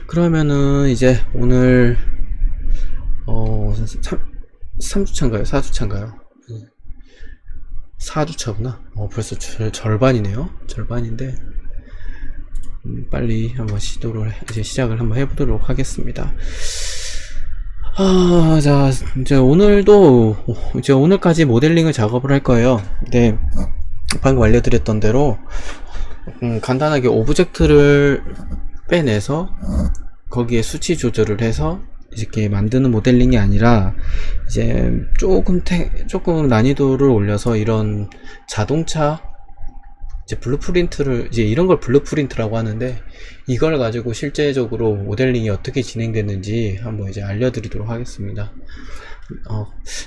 그러면은 이제 오늘 3주차인가요? 4주차인가요? 4주차구나. 벌써 절반이네요. 절반인데 빨리 한번 이제 시작을 한번 해보도록 하겠습니다. 자, 이제 이제 오늘까지 모델링을 작업을 할 거예요. 네, 방금 알려드렸던 대로 간단하게 오브젝트를 빼내서 거기에 수치 조절을 해서 이렇게 만드는 모델링이 아니라 이제 조금 난이도를 올려서 이런 자동차 이제 블루프린트를 이런 걸 블루프린트라고 하는데, 이걸 가지고 실제적으로 모델링이 어떻게 진행됐는지 한번 이제 알려드리도록 하겠습니다.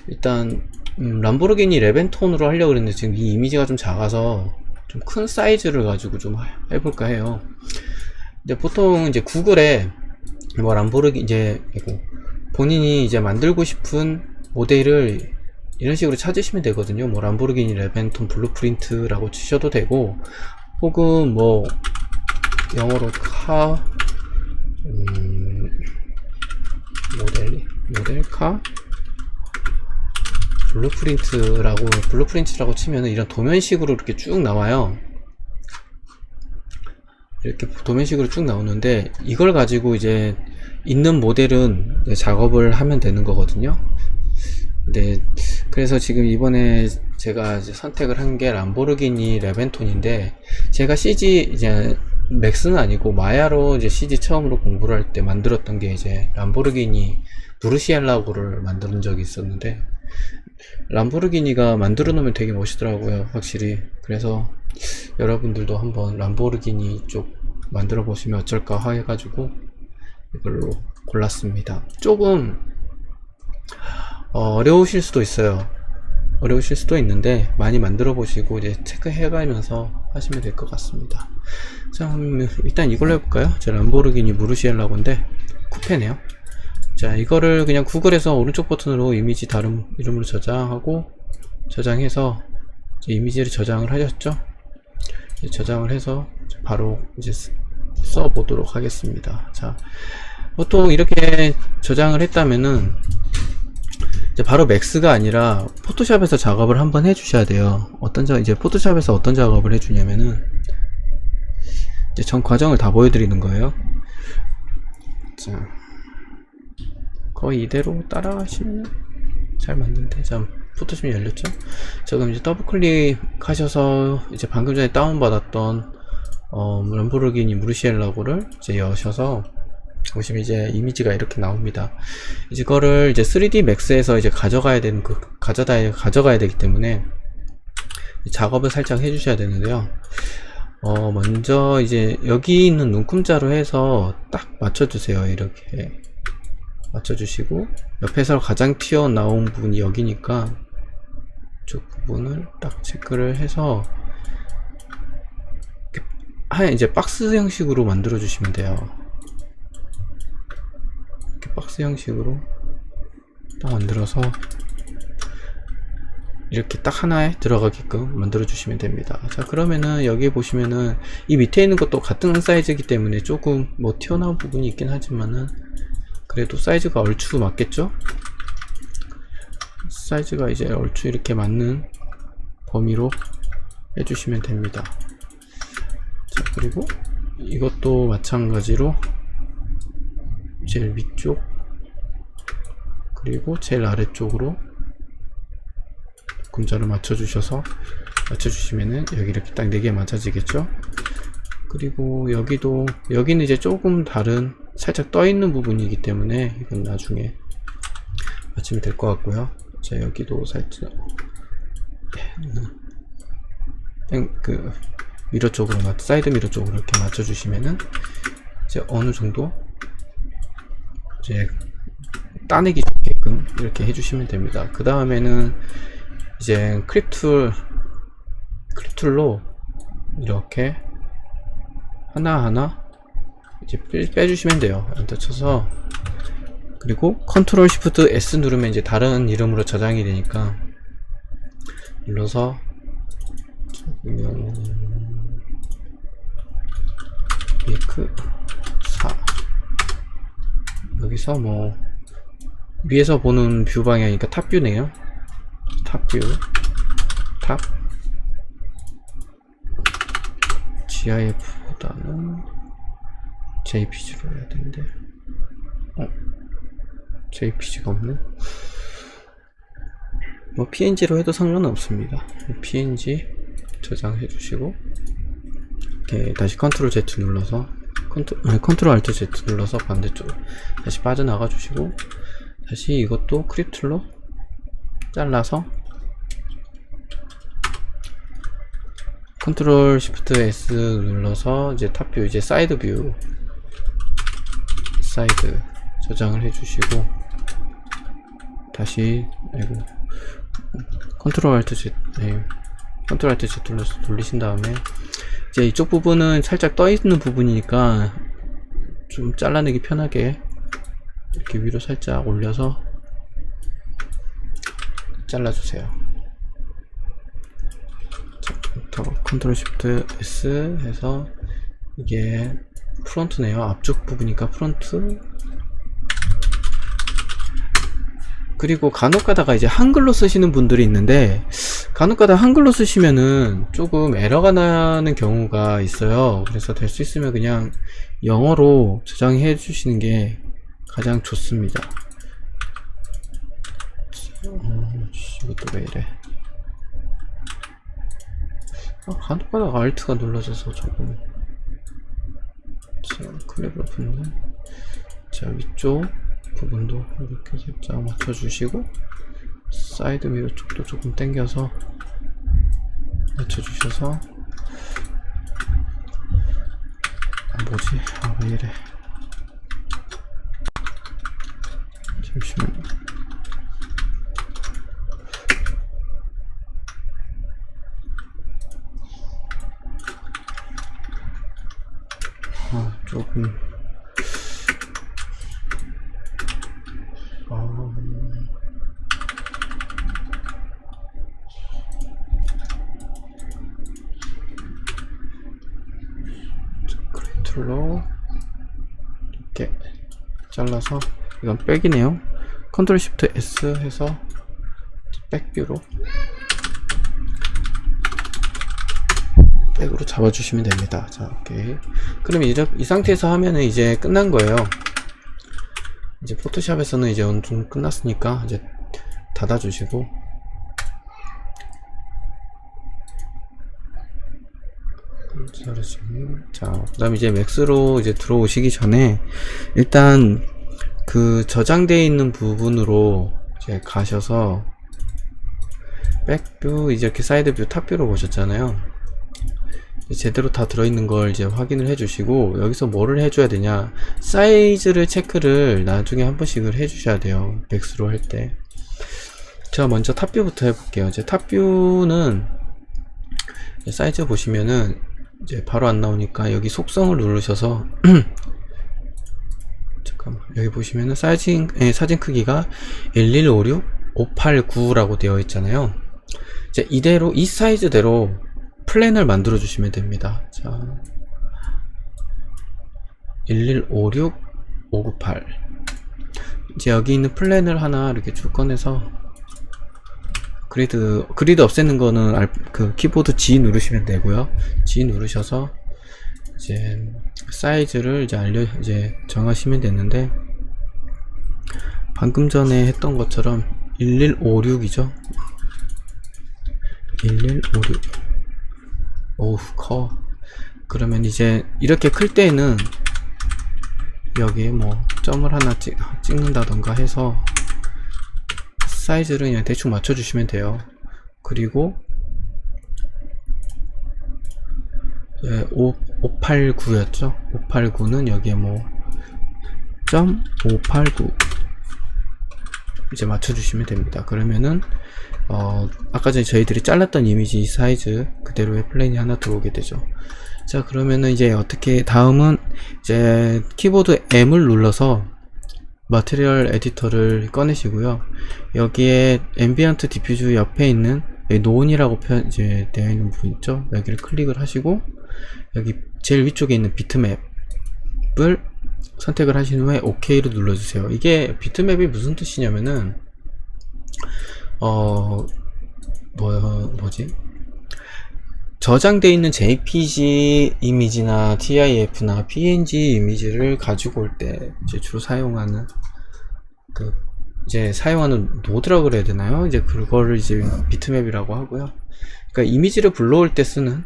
일단 람보르기니 레벤톤으로 하려고 그랬는데 지금 이 이미지가 좀 작아서 좀 큰 사이즈를 가지고 좀 해볼까 해요. 이제 보통 이제 구글에 뭐 본인이 이제 만들고 싶은 모델을 이런 식으로 찾으시면 되거든요. 뭐 람보르기니 레벤톤 블루프린트라고 치셔도 되고, 혹은 뭐 영어로 모델카 블루프린트라고 치면은 이런 도면식으로 이렇게 쭉 나와요. 이렇게 도면식으로 쭉 나오는데, 이걸 가지고 이제 있는 모델은 이제 작업을 하면 되는 거거든요. 네, 그래서 지금 이번에 제가 이제 선택을 한 게 람보르기니 레벤톤인데, 제가 CG 이제 맥스는 아니고 마야로 이제 CG 처음으로 공부를 할 때 만들었던 게 이제 람보르기니 무르시엘라고를 만든 적이 있었는데, 람보르기니가 만들어 놓으면 되게 멋있더라고요, 확실히. 그래서 여러분들도 한번 람보르기니 쪽 만들어 보시면 어쩔까 해가지고 이걸로 골랐습니다. 조금 어려우실 수도 있어요. 어려우실 수도 있는데 많이 만들어 보시고 이제 체크해 가면서 하시면 될 것 같습니다. 자, 일단 이걸로 해볼까요? 제 람보르기니 무르시엘라고인데 쿠페네요. 자, 이거를 그냥 구글에서 오른쪽 버튼으로 이미지 다른 이름으로 저장하고, 저장해서 이미지를 저장을 하셨죠? 저장을 해서 바로 이제 써보도록 하겠습니다. 자, 보통 이렇게 저장을 했다면은 이제 바로 맥스가 아니라 포토샵에서 작업을 한번 해주셔야 돼요. 이제 포토샵에서 어떤 작업을 해주냐면은 이제 전 과정을 다 보여드리는 거예요. 자, 거의 이대로 따라하시면 잘 맞는데. 자, 포토샵이 열렸죠? 자, 그럼 이제 더블 클릭하셔서 이제 방금 전에 다운받았던 람보르기니 무르시엘라고를 이제 여셔서 보시면 이제 이미지가 이렇게 나옵니다. 이제 이거를 이제 3D 맥스에서 이제 가져가야 되기 때문에 작업을 살짝 해주셔야 되는데요. 먼저 이제 여기 있는 눈금자로 해서 딱 맞춰주세요. 이렇게 맞춰주시고, 옆에서 가장 튀어나온 부분이 여기니까 이쪽 부분을 딱 체크를 해서 이제 박스 형식으로 만들어 주시면 돼요. 이렇게 박스 형식으로 딱 만들어서 이렇게 딱 하나에 들어가게끔 만들어 주시면 됩니다. 자, 그러면은 여기 보시면은 이 밑에 있는 것도 같은 사이즈이기 때문에 조금 뭐 튀어나온 부분이 있긴 하지만은 그래도 사이즈가 얼추 맞겠죠? 사이즈가 이제 얼추 이렇게 맞는 범위로 해주시면 됩니다. 자, 그리고 이것도 마찬가지로 제일 위쪽 그리고 제일 아래쪽으로 금자를 맞춰주시면은 여기 이렇게 딱 4개 맞춰지겠죠? 그리고 여기는 이제 조금 다른 살짝 떠있는 부분이기 때문에 이건 나중에 맞추면 될 것 같고요. 자, 여기도 살짝 미러 쪽으로 사이드 미러 쪽으로 이렇게 맞춰주시면은 이제 어느 정도 이제 따내기 좋게끔 이렇게 해주시면 됩니다. 그 다음에는 이제 클립툴로 이렇게 하나하나 이제 빼주시면 돼요. 엔터 쳐서. 그리고 컨트롤 쉬프트 S 누르면 이제 다른 이름으로 저장이 되니까 눌러서 메이크 4 여기서 뭐 위에서 보는 뷰 방향이니까 탑뷰네요. 탑뷰, 탑. GIF보다는 JPG로 해야 되는데, JPG가 없네. 뭐 PNG로 해도 상관은 없습니다. PNG 저장해 주시고, 이렇게 다시 컨트롤 Z 눌러서 컨트롤 Alt Z 눌러서 반대쪽 다시 빠져나가 주시고, 다시 이것도 크립 툴로 잘라서 컨트롤 Shift S 눌러서 이제 탑뷰, 이제 사이드 뷰, 사이드 저장을 해주시고, 다시 컨트롤 Alt Z, 컨트롤 Alt Z 눌러서 돌리신 다음에 이제 이쪽 부분은 살짝 떠 있는 부분이니까 좀 잘라내기 편하게 이렇게 위로 살짝 올려서 잘라주세요. 컨트롤 Shift S 해서 이게 프론트네요. 앞쪽 부분이니까 프론트. 그리고 간혹가다가 이제 한글로 쓰시는 분들이 있는데, 간혹가다 한글로 쓰시면은 조금 에러가 나는 경우가 있어요. 그래서 될 수 있으면 그냥 영어로 저장해 주시는 게 가장 좋습니다. 이것도 왜 이래? 간혹가다가 Alt가 눌러져서 조금. 자, 클립을 붙네. 자, 위쪽 부분도 이렇게 살짝 맞춰주시고, 사이드 미러 쪽도 조금 당겨서 맞춰주셔서, 뭐지? 왜 이래? 잠시만요. 조금 툴로 이렇게 잘라서, 이건 백이네요. 컨트롤 Shift S 해서 백뷰로 백으로 잡아주시면 됩니다. 자, 오케이. 그러면 이 상태에서 하면은 이제 끝난 거예요. 이제 포토샵에서는 이제 어느 정도 끝났으니까 이제 닫아주시고, 자, 그 다음에 이제 맥스로 이제 들어오시기 전에 일단 그 저장되어 있는 부분으로 이제 가셔서 백뷰, 이제 이렇게 사이드뷰, 탑뷰로 보셨잖아요. 제대로 다 들어있는 걸 이제 확인을 해주시고, 여기서 뭐를 해줘야 되냐, 사이즈를 체크를 나중에 한 번씩을 해주셔야 돼요. 맥스로 할 때. 제가 먼저 탑뷰부터 해볼게요. 이제 탑뷰는 사이즈 보시면은 이제 바로 안 나오니까 여기 속성을 누르셔서 잠깐만, 여기 보시면은 사진 크기가 1156, 589라고 되어 있잖아요. 이제 이대로 이 사이즈대로 플랜을 만들어 주시면 됩니다. 자, 1156, 598. 이제 여기 있는 플랜을 하나 이렇게 쭉 꺼내서, 그리드 없애는 거는 그 키보드 G 누르시면 되고요. G 누르셔서 이제 사이즈를 이제 정하시면 되는데, 방금 전에 했던 것처럼 1156이죠. 1156. 오우, 커. 그러면 이제 이렇게 클 때는 여기에 뭐 점을 하나 찍는다던가 해서 사이즈를 그냥 대충 맞춰주시면 돼요. 그리고 589였죠. 589는 여기에 뭐 점 589 이제 맞춰주시면 됩니다. 그러면은 아까 전에 저희들이 잘랐던 이미지 사이즈 그대로의 플랜이 하나 들어오게 되죠. 자, 그러면은 이제 어떻게, 다음은 이제 키보드 M을 눌러서 마테리얼 에디터를 꺼내시고요. 여기에 앰비언트 디퓨즈 옆에 있는 노온이라고 이제 되어 있는 부분 있죠. 여기를 클릭을 하시고, 여기 제일 위쪽에 있는 비트맵을 선택을 하신 후에 OK를 눌러주세요. 이게 비트맵이 무슨 뜻이냐면은 뭐지? 저장되어 있는 JPG 이미지나 TIF나 PNG 이미지를 가지고 올 때 이제 주로 사용하는 이제 사용하는 노드라 그래야 되나요? 이제 그거를 이제 비트맵이라고 하고요. 그러니까 이미지를 불러올 때 쓰는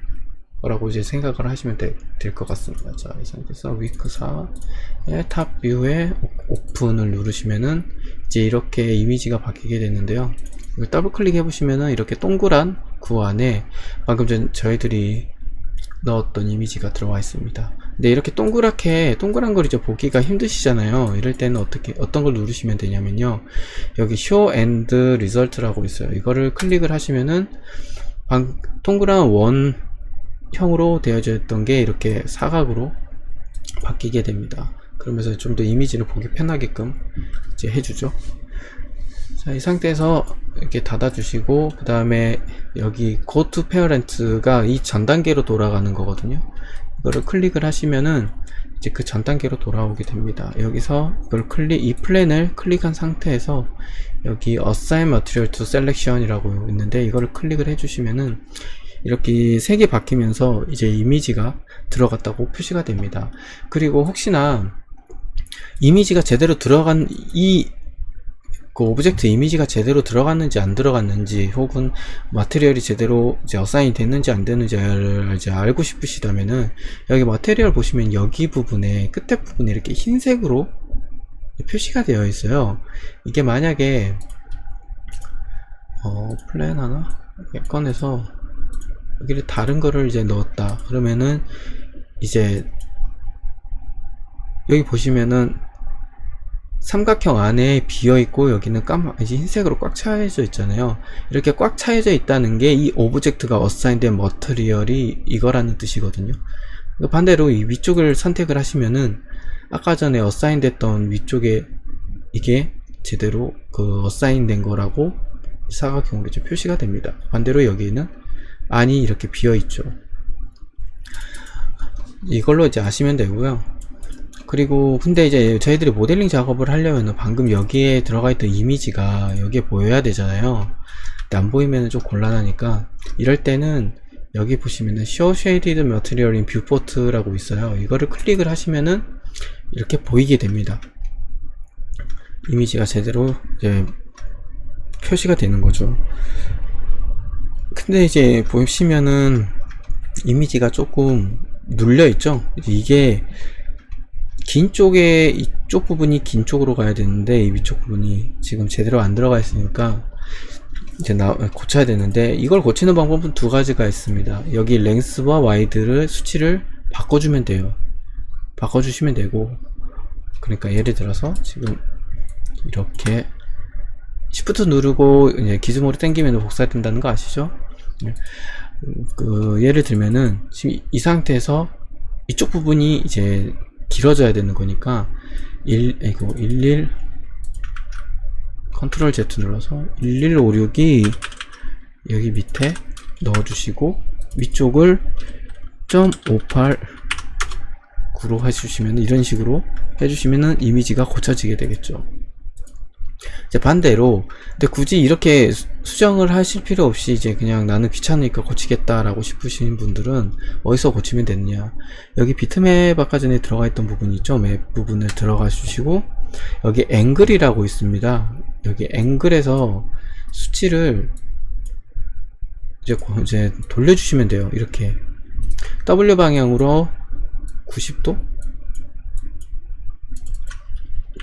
거라고 이제 생각을 하시면 될 것 같습니다. 자, 이 상태에서 위크 4의 탑 뷰에 오픈을 누르시면은 이제 이렇게 이미지가 바뀌게 되는데요. 더블 클릭해 보시면은 이렇게 동그란 구 안에 방금 전 저희들이 넣었던 이미지가 들어와 있습니다. 근데 이렇게 동그란 걸 이제 보기가 힘드시잖아요. 이럴 때는 어떤 걸 누르시면 되냐면요, 여기 Show and Result라고 있어요. 이거를 클릭을 하시면은 동그란 원형으로 되어져 있던 게 이렇게 사각으로 바뀌게 됩니다. 그러면서 좀 더 이미지를 보기 편하게끔 이제 해주죠. 자, 이 상태에서 이렇게 닫아주시고, 그 다음에 여기 Go to Parent가 이 전 단계로 돌아가는 거거든요. 이거를 클릭을 하시면은 이제 그 전 단계로 돌아오게 됩니다. 여기서 이 플랜을 클릭한 상태에서 여기 Assign Material to Selection 이라고 있는데, 이거를 클릭을 해주시면은 이렇게 3개 바뀌면서 이제 이미지가 들어갔다고 표시가 됩니다. 그리고 혹시나 이미지가 제대로 들어간 그 오브젝트 이미지가 제대로 들어갔는지 안 들어갔는지, 혹은 마테리얼이 제대로 이제 어사인이 됐는지 안 됐는지를 이제 알고 싶으시다면은 여기 마테리얼 보시면 여기 부분에 끝에 부분에 이렇게 흰색으로 표시가 되어 있어요. 이게 만약에 플랜 하나 꺼내서 여기를 다른 거를 이제 넣었다 그러면은 이제 여기 보시면은 삼각형 안에 비어있고 여기는 이제 흰색으로 꽉 차여져 있잖아요. 이렇게 꽉 차여져 있다는 게 이 오브젝트가 어사인된 머터리얼이 이거라는 뜻이거든요. 반대로 이 위쪽을 선택을 하시면은 아까 전에 어사인 됐던 위쪽에 이게 제대로 그 어사인 된 거라고 사각형으로 이제 표시가 됩니다. 반대로 여기는 안이 이렇게 비어있죠. 이걸로 이제 아시면 되고요. 그리고 근데 이제 저희들이 모델링 작업을 하려면 방금 여기에 들어가 있던 이미지가 여기에 보여야 되잖아요. 근데 안 보이면 좀 곤란하니까, 이럴 때는 여기 보시면은 Show Shaded Material in Viewport라고 있어요. 이거를 클릭을 하시면은 이렇게 보이게 됩니다. 이미지가 제대로 이제 표시가 되는 거죠. 근데 이제 보시면은 이미지가 조금 눌려 있죠. 이게 긴 쪽에 이쪽 부분이 긴 쪽으로 가야 되는데 이 위쪽 부분이 지금 제대로 안 들어가 있으니까 이제 고쳐야 되는데, 이걸 고치는 방법은 두 가지가 있습니다. 여기 랭스와 와이드를 수치를 바꿔주면 돼요. 바꿔주시면 되고, 그러니까 예를 들어서 지금 이렇게 Shift 누르고 이제 기준으로 당기면 복사된다는 거 아시죠? 예를 들면은 지금 이 상태에서 이쪽 부분이 이제 길어져야 되는 거니까 11 컨트롤 Z 눌러서 1156이 여기 밑에 넣어주시고 위쪽을 0.589로 해주시면, 이런 식으로 해주시면은 이미지가 고쳐지게 되겠죠. 이제 반대로, 근데 굳이 이렇게 수정을 하실 필요 없이 이제 그냥 나는 귀찮으니까 고치겠다라고 싶으신 분들은 어디서 고치면 되느냐, 여기 비트맵 아까 전에 들어가 있던 부분 있죠. 맵 부분을 들어가 주시고 여기 앵글이라고 있습니다. 여기 앵글에서 수치를 이제 돌려주시면 돼요. 이렇게 W 방향으로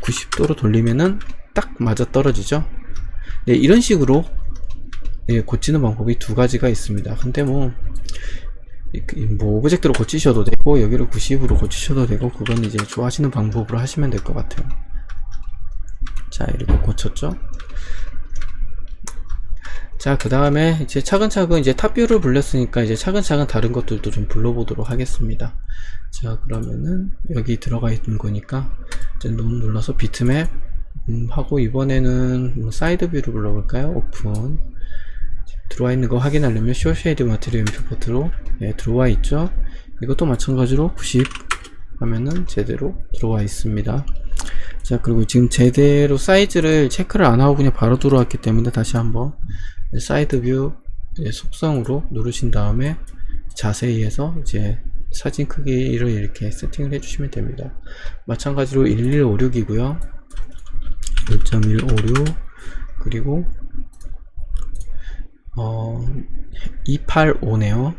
90도로 돌리면은 딱 맞아 떨어지죠. 네, 이런 식으로 고치는 방법이 두 가지가 있습니다. 근데 뭐 오브젝트로 고치셔도 되고 여기를 90으로 고치셔도 되고, 그건 이제 좋아하시는 방법으로 하시면 될 것 같아요. 자, 이렇게 고쳤죠. 자, 그 다음에 이제 차근차근 이제 탑뷰를 불렸으니까 이제 차근차근 다른 것들도 좀 불러보도록 하겠습니다. 자, 그러면은 여기 들어가 있는 거니까 이제 눌러서 비트맵 하고, 이번에는 사이드 뷰를 불러볼까요? 오픈. 들어와 있는 거 확인하려면 Show Shade Material Viewport로 들어와 있죠. 이것도 마찬가지로 90 하면은 제대로 들어와 있습니다. 자, 그리고 지금 제대로 사이즈를 체크를 안 하고 그냥 바로 들어왔기 때문에 다시 한번 사이드 뷰 속성으로 누르신 다음에 자세히 해서 이제 사진 크기를 이렇게 세팅을 해주시면 됩니다. 마찬가지로 1156이고요. 1.156 그리고 285네요.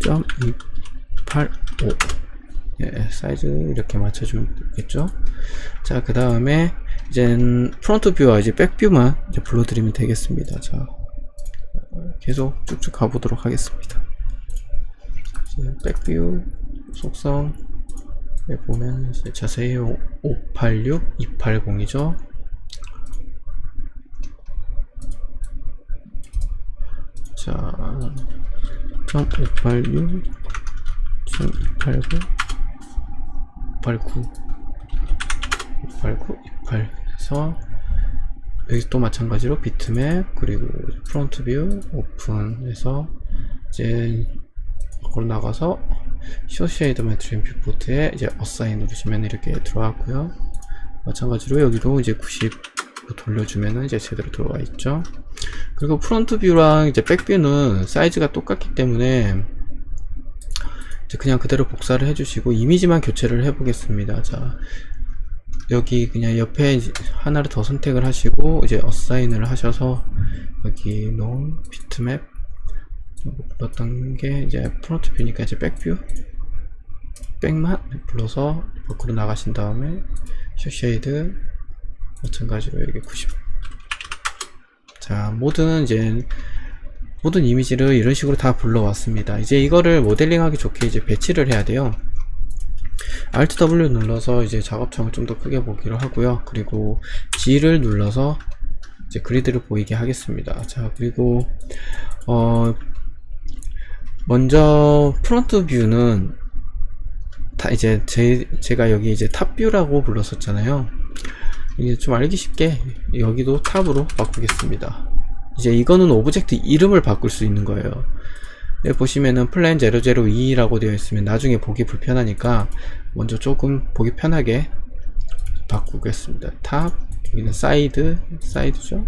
2.285 예, 사이즈 이렇게 맞춰주면 되겠죠. 자, 그 다음에 이제 프론트 뷰와 이제 백 뷰만 이제 불러드리면 되겠습니다. 자, 계속 쭉쭉 가보도록 하겠습니다. 백뷰 속성에 보면 이제 자세히 586, 280이죠. 자, 586, 289, 289, 289, 289 해서 여기 또 마찬가지로 비트맵 그리고 프론트 뷰 오픈해서 이제 거꾸로 나가서 쇼쉐이드 매트릭 뷰포트에 이제 어사인 누르시면 이렇게 들어왔고요. 마찬가지로 여기도 이제 90 돌려주면은 이제 제대로 들어와 있죠. 그리고 프론트 뷰랑 이제 백 뷰는 사이즈가 똑같기 때문에 이제 그냥 그대로 복사를 해주시고 이미지만 교체를 해보겠습니다. 자, 여기 그냥 옆에 하나를 더 선택을 하시고 이제 어사인을 하셔서 여기 놓은 비트맵 불렀던 게 이제 프론트 뷰니까 이제 백뷰 백만 불러서 밖으로 나가신 다음에 쇼쉐이드 마찬가지로 여기 90. 자, 모든 이미지를 이런 식으로 다 불러왔습니다. 이제 이거를 모델링하기 좋게 이제 배치를 해야 돼요. Alt W 눌러서 이제 작업창을 좀 더 크게 보기로 하고요. 그리고 G를 눌러서 이제 그리드를 보이게 하겠습니다. 자, 그리고 먼저 프론트 뷰는 다 이제 제가 여기 이제 탑 뷰라고 불렀었잖아요. 이게 좀 알기 쉽게 여기도 탑으로 바꾸겠습니다. 이제 이거는 오브젝트 이름을 바꿀 수 있는 거예요. 여기 보시면은 플랜 002라고 되어 있으면 나중에 보기 불편하니까 먼저 조금 보기 편하게 바꾸겠습니다. 탑, 여기는 사이드죠.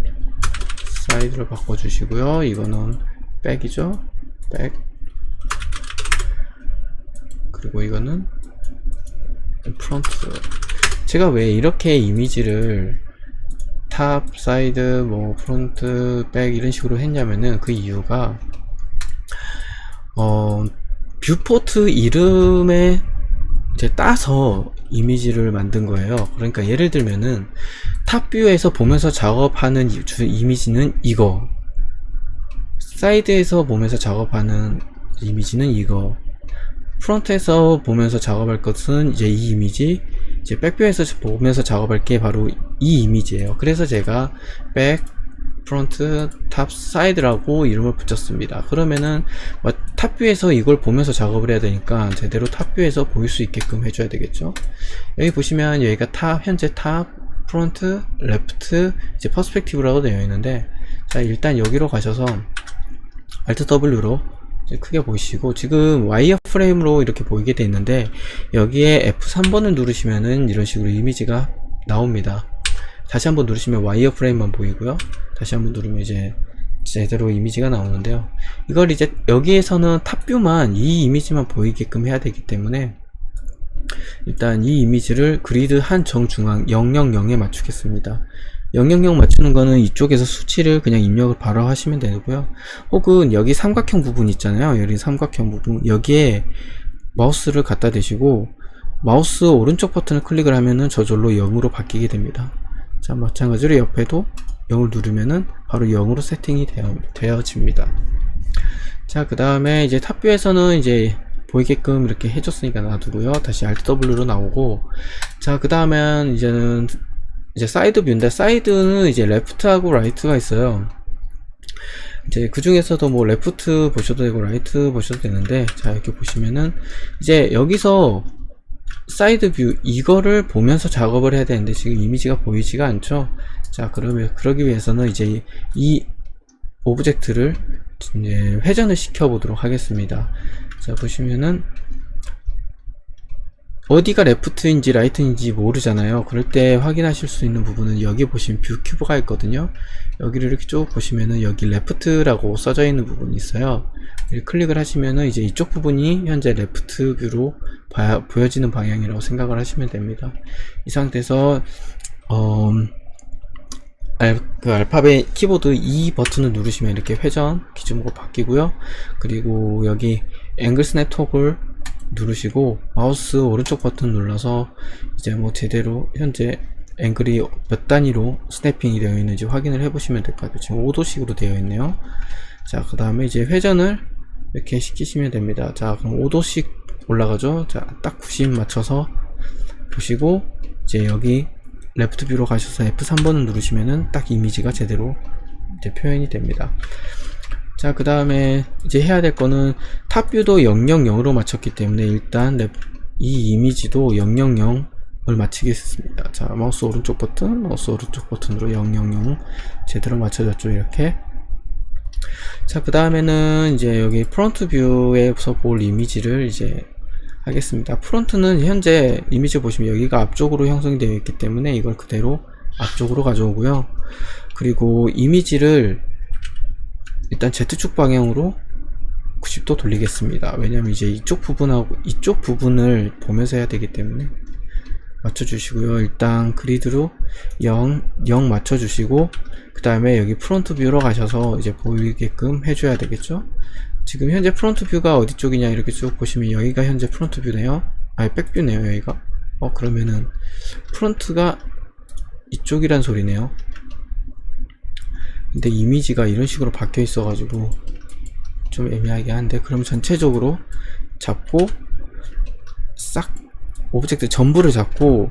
사이드로 바꿔주시고요. 이거는 백이죠. 백. 그리고 이거는 프론트. 제가 왜 이렇게 이미지를 탑, 사이드, 뭐 프론트, 백 이런 식으로 했냐면은 그 이유가 뷰포트 이름에 이제 따서 이미지를 만든 거예요. 그러니까 예를 들면은 탑뷰에서 보면서 작업하는 이미지는 이거, 사이드에서 보면서 작업하는 이미지는 이거, 프론트에서 보면서 작업할 것은 이제 이 이미지, 이제 백뷰에서 보면서 작업할 게 바로 이 이미지예요. 그래서 제가 백, 프론트, 탑, 사이드라고 이름을 붙였습니다. 그러면은 탑뷰에서 이걸 보면서 작업을 해야 되니까 제대로 탑뷰에서 보일 수 있게끔 해줘야 되겠죠. 여기 보시면 여기가 현재 탑, 프론트, 레프트, 이제 퍼스펙티브라고 되어 있는데, 자, 일단 여기로 가셔서 Alt W로 크게 보이시고, 지금 와이어 프레임으로 이렇게 보이게 되어 있는데 여기에 F3번을 누르시면은 이런 식으로 이미지가 나옵니다. 다시 한번 누르시면 와이어 프레임만 보이고요. 다시 한번 누르면 이제 제대로 이미지가 나오는데요. 이걸 이제 여기에서는 탑뷰만 이 이미지만 보이게끔 해야 되기 때문에 일단 이 이미지를 그리드 한 정중앙 000에 맞추겠습니다. 000 맞추는 거는 이쪽에서 수치를 그냥 입력을 바로 하시면 되고요. 혹은 여기 삼각형 부분 있잖아요. 여기 삼각형 부분, 여기에 마우스를 갖다 대시고 마우스 오른쪽 버튼을 클릭을 하면은 저절로 0으로 바뀌게 됩니다. 자, 마찬가지로 옆에도 0을 누르면은 바로 0으로 세팅이 되어집니다. 자, 그 다음에 이제 탑뷰에서는 이제 보이게끔 이렇게 해줬으니까 놔두고요. 다시 Alt W로 나오고, 자, 그 다음엔 이제는 이제 사이드 뷰인데, 사이드는 이제 레프트하고 라이트가 있어요. 이제 그 중에서도 뭐 레프트 보셔도 되고 라이트 보셔도 되는데, 자, 이렇게 보시면은 이제 여기서 사이드 뷰 이거를 보면서 작업을 해야 되는데 지금 이미지가 보이지가 않죠. 자, 그러면 그러기 위해서는 이제 이 오브젝트를 이제 회전을 시켜 보도록 하겠습니다. 자, 보시면은 어디가 레프트인지 라이트인지 모르잖아요. 그럴 때 확인하실 수 있는 부분은 여기 보시면 뷰 큐브가 있거든요. 여기를 이렇게 쭉 보시면은 여기 레프트라고 써져 있는 부분이 있어요. 이렇게 클릭을 하시면은 이제 이쪽 부분이 현재 레프트 뷰로 보여지는 방향이라고 생각을 하시면 됩니다. 이 상태에서 그 알파벳 키보드 E 버튼을 누르시면 이렇게 회전 기준으로 바뀌고요. 그리고 여기 앵글 스냅 톡을 누르시고 마우스 오른쪽 버튼 눌러서 이제 뭐 제대로 현재 앵글이 몇 단위로 스냅핑이 되어 있는지 확인을 해 보시면 될 것 같아요. 지금 5도씩으로 되어 있네요. 자, 그 다음에 이제 회전을 이렇게 시키시면 됩니다. 자, 그럼 5도씩 올라가죠. 자, 딱 90 맞춰서 보시고 이제 여기 레프트 뷰로 가셔서 F3번을 누르시면은 딱 이미지가 제대로 이제 표현이 됩니다. 자, 그 다음에 이제 해야 될 거는 탑뷰도 000으로 맞췄기 때문에 일단 이 이미지도 000을 맞추겠습니다. 자, 마우스 오른쪽 버튼으로 000 제대로 맞춰졌죠. 이렇게. 자, 그 다음에는 이제 여기 프론트 뷰에서 볼 이미지를 이제 하겠습니다. 프론트는 현재 이미지 보시면 여기가 앞쪽으로 형성이 되어 있기 때문에 이걸 그대로 앞쪽으로 가져오고요. 그리고 이미지를 일단 Z축 방향으로 90도 돌리겠습니다. 왜냐면 이제 이쪽 부분하고 이쪽 부분을 보면서 해야 되기 때문에 맞춰주시고요. 일단 그리드로 0 맞춰주시고 그 다음에 여기 프론트 뷰로 가셔서 이제 보이게끔 해줘야 되겠죠. 지금 현재 프론트 뷰가 어디 쪽이냐 이렇게 쭉 보시면 여기가 현재 프론트 뷰네요. 아니 백뷰네요. 여기가. 그러면은 프론트가 이쪽이란 소리네요. 근데 이미지가 이런 식으로 바뀌어 있어 가지고 좀 애매하게 한데, 그럼 전체적으로 잡고 싹 오브젝트 전부를 잡고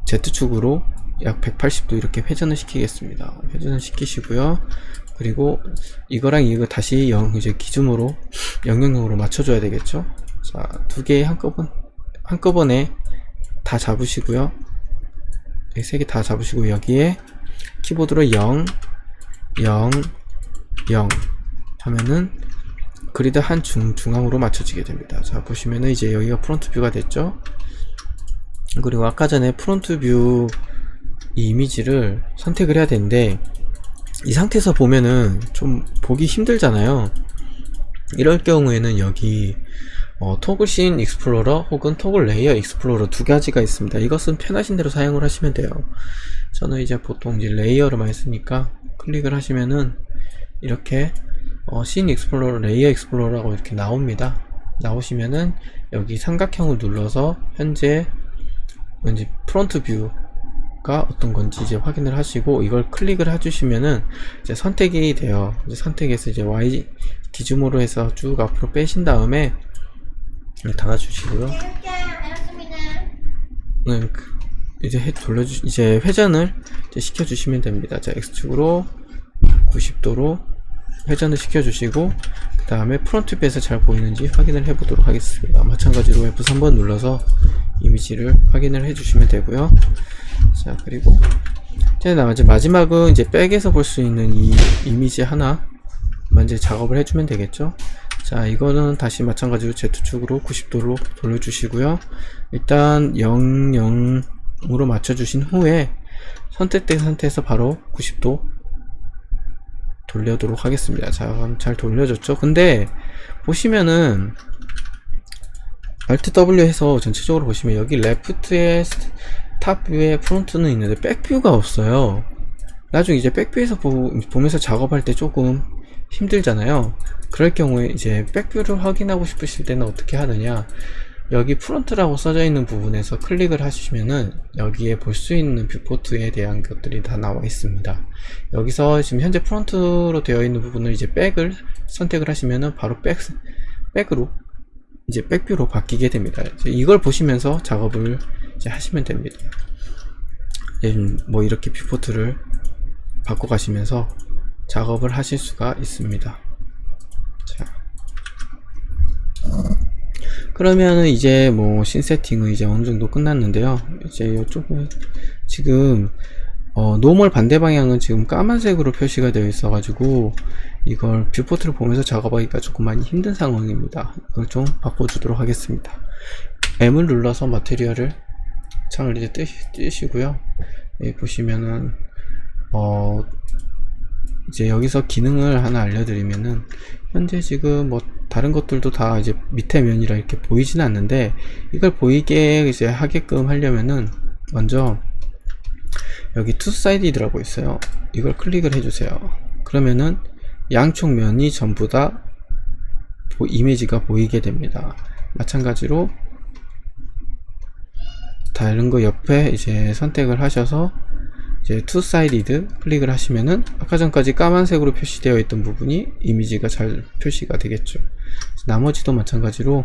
Z축으로 약 180도 이렇게 회전을 시키겠습니다. 회전을 시키시고요. 그리고 이거랑 이거 다시 이제 기준으로 000으로 맞춰줘야 되겠죠. 자, 두 개 한꺼번에 다 잡으시고요. 세 개 다 잡으시고 여기에 키보드로 0 하면은 그리드 한 중앙으로 맞춰지게 됩니다. 자, 보시면은 이제 여기가 프론트 뷰가 됐죠. 그리고 아까 전에 프론트 뷰 이 이미지를 선택을 해야 되는데 이 상태에서 보면은 좀 보기 힘들잖아요. 이럴 경우에는 여기 토글 씬 익스플로러 혹은 토글 레이어 익스플로러 두 가지가 있습니다. 이것은 편하신 대로 사용을 하시면 돼요. 저는 이제 보통 이제 레이어를 많이 쓰니까 클릭을 하시면은 이렇게 씬 익스플로러, 레이어 익스플로러라고 이렇게 나옵니다. 나오시면은 여기 삼각형을 눌러서 현재 왠지 프론트 뷰가 어떤 건지 이제 확인을 하시고 이걸 클릭을 해주시면은 이제 선택이 돼요. 이제 선택해서 이제 Y 기준으로 해서 쭉 앞으로 빼신 다음에 닫아주시고요. 이제 이제 회전을 이제 시켜주시면 됩니다. 자, X축으로 90도로 회전을 시켜주시고 그 다음에 프론트 뷰에서 잘 보이는지 확인을 해보도록 하겠습니다. 마찬가지로 F3번 눌러서 이미지를 확인을 해주시면 되고요. 자, 그리고 이제 마지막은 이제 백에서 볼 수 있는 이 이미지 하나 이제 작업을 해주면 되겠죠. 자, 이거는 다시 마찬가지로 Z축으로 90도로 돌려주시고요. 일단 0으로 맞춰주신 후에 선택된 상태에서 바로 90도 돌려도록 하겠습니다. 자, 그럼 잘 돌려졌죠? 근데 보시면은 Alt W 해서 전체적으로 보시면 여기 레프트에 탑 뷰에 프론트는 있는데 백뷰가 없어요. 나중에 이제 백뷰에서 보면서 작업할 때 조금 힘들잖아요. 그럴 경우에 이제 백뷰를 확인하고 싶으실 때는 어떻게 하느냐, 여기 프론트라고 써져 있는 부분에서 클릭을 하시면은 여기에 볼 수 있는 뷰포트에 대한 것들이 다 나와 있습니다. 여기서 지금 현재 프론트로 되어 있는 부분을 이제 백을 선택을 하시면은 바로 백으로 이제 백뷰로 바뀌게 됩니다. 이걸 보시면서 작업을 이제 하시면 됩니다. 뭐 이렇게 뷰포트를 바꿔 가시면서 작업을 하실 수가 있습니다. 자, 그러면은 이제 뭐 씬 세팅은 이제 어느 정도 끝났는데요. 이제 이쪽은 지금 노멀 반대 방향은 지금 까만색으로 표시가 되어 있어 가지고 이걸 뷰포트를 보면서 작업하기가 조금 많이 힘든 상황입니다. 이걸 좀 바꿔주도록 하겠습니다. M을 눌러서 머티리얼을 창을 이제 뜨시고요. 여기 보시면은 이제 여기서 기능을 하나 알려드리면은, 현재 지금 뭐 다른 것들도 다 이제 밑에 면이라 이렇게 보이지는 않는데, 이걸 보이게 이제 하게끔 하려면은 먼저 여기 투 사이디드라고 있어요. 이걸 클릭을 해주세요. 그러면은 양쪽 면이 전부 다 이미지가 보이게 됩니다. 마찬가지로 다른 거 옆에 이제 선택을 하셔서 이제 투 사이디드 클릭을 하시면은 아까 전까지 까만색으로 표시되어 있던 부분이 이미지가 잘 표시가 되겠죠. 나머지도 마찬가지로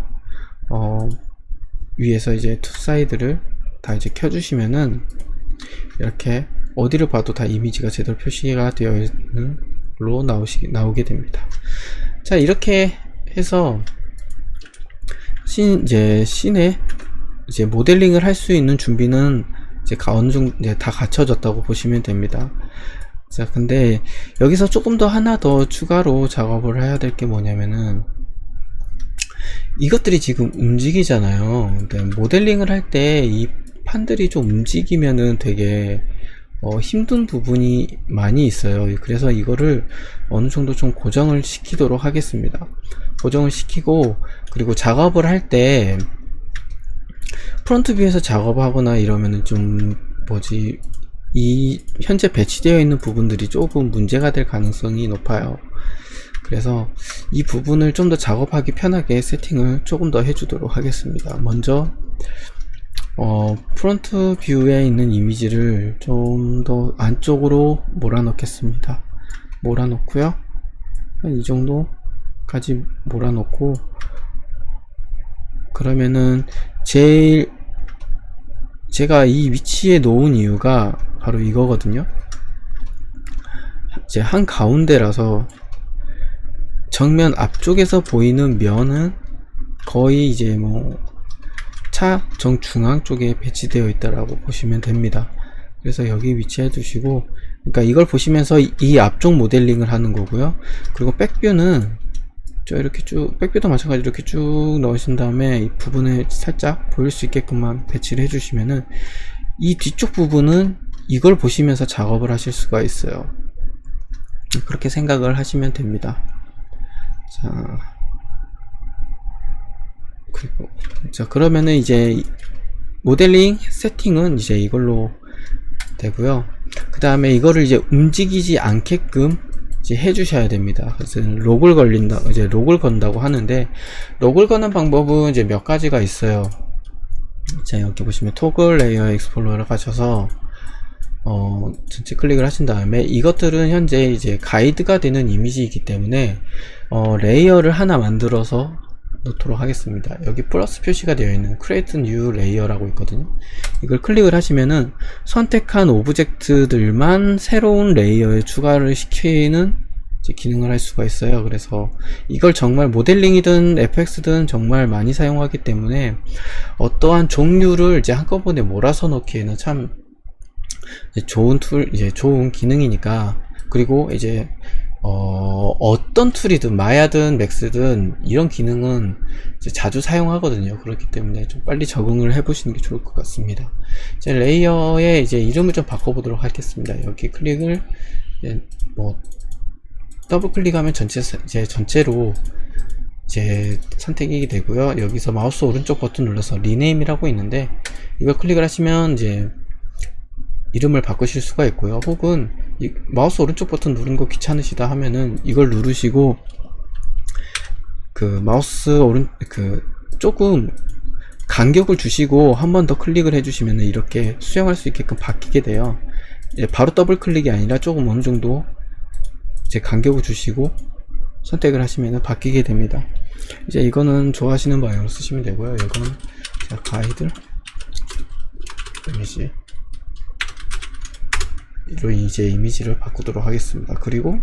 위에서 이제 투 사이드를 다 이제 켜주시면은 이렇게 어디를 봐도 다 이미지가 제대로 표시가 되어 있는 걸로 나오게 됩니다. 자, 이렇게 해서 씬에 이제 모델링을 할 수 있는 준비는 이제 어느 정도 이제 다 갖춰졌다고 보시면 됩니다. 자, 근데 여기서 조금 더 하나 더 추가로 작업을 해야 될 게 뭐냐면은, 이것들이 지금 움직이잖아요. 근데 모델링을 할 때 이 판들이 좀 움직이면은 되게 힘든 부분이 많이 있어요. 그래서 이거를 어느 정도 좀 고정을 시키도록 하겠습니다. 고정을 시키고, 그리고 작업을 할 때 프론트 뷰에서 작업하거나 이러면은 좀 이 현재 배치되어 있는 부분들이 조금 문제가 될 가능성이 높아요. 그래서 이 부분을 좀 더 작업하기 편하게 세팅을 조금 더 해주도록 하겠습니다. 먼저 프론트 뷰에 있는 이미지를 좀 더 안쪽으로 몰아넣겠습니다. 몰아넣고요, 한 이 정도까지 몰아넣고, 그러면은 제가 이 위치에 놓은 이유가 바로 이거거든요. 이제 한 가운데라서 정면 앞쪽에서 보이는 면은 거의 이제 뭐 차 정중앙 쪽에 배치되어 있다라고 보시면 됩니다. 그래서 여기 위치해 두시고, 그러니까 이걸 보시면서 이 앞쪽 모델링을 하는 거고요. 그리고 백뷰는 이렇게 쭉, 백뷰도 마찬가지로 이렇게 쭉 넣으신 다음에 이 부분에 살짝 보일 수 있게끔만 배치를 해주시면은, 이 뒤쪽 부분은 이걸 보시면서 작업을 하실 수가 있어요. 그렇게 생각을 하시면 됩니다. 자, 그러면은 이제 모델링 세팅은 이제 이걸로 되고요. 그 다음에 이거를 이제 움직이지 않게끔 이제 해주셔야 됩니다. 그래서 록을 건다고 하는데, 록을 거는 방법은 이제 몇 가지가 있어요. 자, 여기 보시면 토글 레이어 익스플로러를 가셔서 전체 클릭을 하신 다음에, 이것들은 현재 이제 가이드가 되는 이미지이기 때문에 레이어를 하나 만들어서 놓도록 하겠습니다. 여기 플러스 표시가 되어 있는 Create New Layer라고 있거든요. 이걸 클릭을 하시면은 선택한 오브젝트들만 새로운 레이어에 추가를 시키는 기능을 할 수가 있어요. 그래서 이걸 정말 모델링이든 FX든 정말 많이 사용하기 때문에 어떠한 종류를 이제 한꺼번에 몰아서 넣기에는 참 좋은 좋은 기능이니까. 그리고 이제 어떤 툴이든 마야든 맥스든 이런 기능은 이제 자주 사용하거든요. 그렇기 때문에 좀 빨리 적응을 해 보시는 게 좋을 것 같습니다. 이제 레이어의 이제 이름을 좀 바꿔보도록 하겠습니다. 여기 클릭을 더블 클릭하면 전체로 선택이 되고요. 여기서 마우스 오른쪽 버튼 눌러서 리네임이라고 있는데, 이걸 클릭을 하시면 이제 이름을 바꾸실 수가 있고요. 혹은 마우스 오른쪽 버튼 누른 거 귀찮으시다 하면은 이걸 누르시고 마우스 조금 간격을 주시고 한 번 더 클릭을 해주시면은 이렇게 수정할 수 있게끔 바뀌게 돼요. 바로 더블 클릭이 아니라 조금 어느 정도 간격을 주시고 선택을 하시면은 바뀌게 됩니다. 이제 이거는 좋아하시는 방향으로 쓰시면 되고요. 이건 가이드 이미지 이제 이미지를 바꾸도록 하겠습니다. 그리고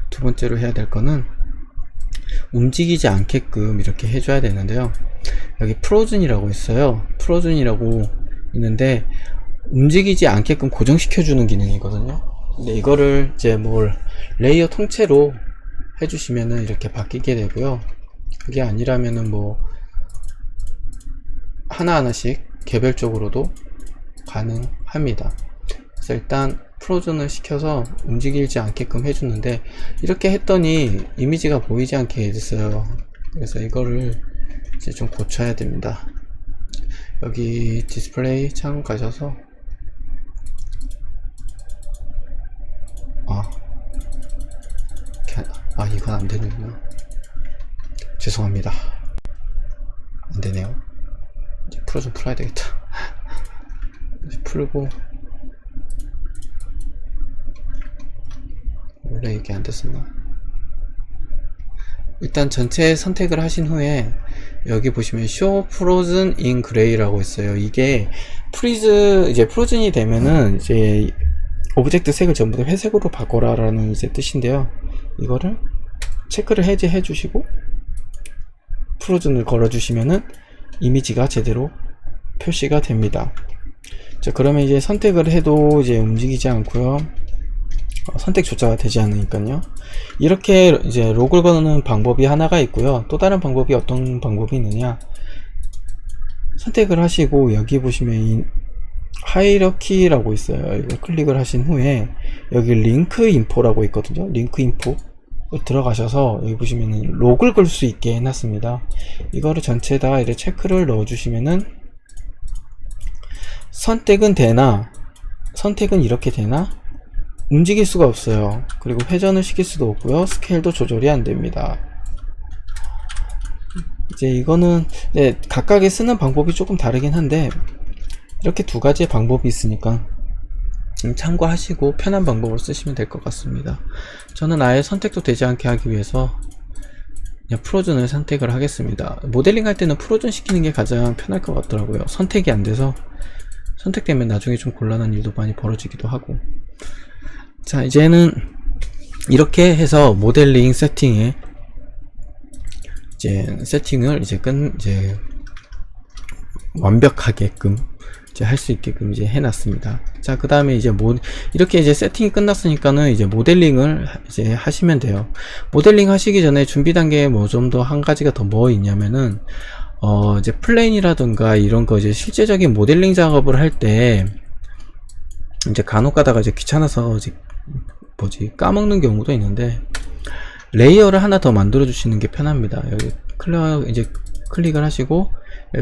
두 번째로 해야 될 거는 움직이지 않게끔 이렇게 해줘야 되는데요. 여기 프로즌이라고 있어요. 프로즌이라고 있는데 움직이지 않게끔 고정시켜주는 기능이거든요. 근데 이거를 이제 레이어 통째로 해주시면은 이렇게 바뀌게 되고요. 그게 아니라면은 하나하나씩 개별적으로도 가능합니다. 그래서 일단 프로즌을 시켜서 움직이지 않게끔 해주는데, 이렇게 했더니 이미지가 보이지 않게 됐어요. 그래서 이거를 이제 좀 고쳐야 됩니다. 여기 디스플레이 창 가셔서 이건 안 되는구나. 죄송합니다. 안 되네요. 이제 프로즌 풀어야 되겠다. 풀고, 원래 이게 안 됐었나? 일단 전체 선택을 하신 후에 여기 보시면 Show Frozen in Gray라고 있어요. 이게 이제 프로즌이 되면은 이제 오브젝트 색을 전부 다 회색으로 바꿔라 라는 이제 뜻인데요. 이거를 체크를 해제해 주시고 프로즌을 걸어 주시면은 이미지가 제대로 표시가 됩니다. 자, 그러면 이제 선택을 해도 이제 움직이지 않고요. 선택조차가 되지 않으니까요. 이렇게 이제 록을 거는 방법이 하나가 있고요. 또 다른 방법이 어떤 방법이 있느냐, 선택을 하시고 여기 보시면 이 하이러키라고 있어요. 이거 클릭을 하신 후에 여기 링크 인포라고 있거든요. 링크 인포 들어가셔서 여기 보시면은 록을 걸 수 있게 해놨습니다. 이거를 전체 다 이렇게 체크를 넣어 주시면은 선택은 되나, 선택은 이렇게 되나, 움직일 수가 없어요. 그리고 회전을 시킬 수도 없고요. 스케일도 조절이 안 됩니다. 이제 이거는 각각의 쓰는 방법이 조금 다르긴 한데, 이렇게 두 가지의 방법이 있으니까 참고하시고 편한 방법을 쓰시면 될 것 같습니다. 저는 아예 선택도 되지 않게 하기 위해서 그냥 프로즌을 선택을 하겠습니다. 모델링 할 때는 프로즌 시키는 게 가장 편할 것 같더라고요. 선택이 안 돼서 선택되면 나중에 좀 곤란한 일도 많이 벌어지기도 하고. 자, 이제는 이렇게 해서 모델링 세팅에 이제 세팅을 이제 완벽하게끔 이제 할 수 있게끔 이제 해놨습니다. 자, 그 다음에 이제 이렇게 이제 세팅이 끝났으니까는 이제 모델링을 이제 하시면 돼요. 모델링 하시기 전에 준비 단계에 뭐 좀 더 한 가지가 더 뭐 있냐면은 이제 플레인이라든가 이런 거 이제 실제적인 모델링 작업을 할 때 이제 간혹 가다가 이제 귀찮아서 이제 까먹는 경우도 있는데, 레이어를 하나 더 만들어 주시는 게 편합니다. 여기 이제 클릭을 하시고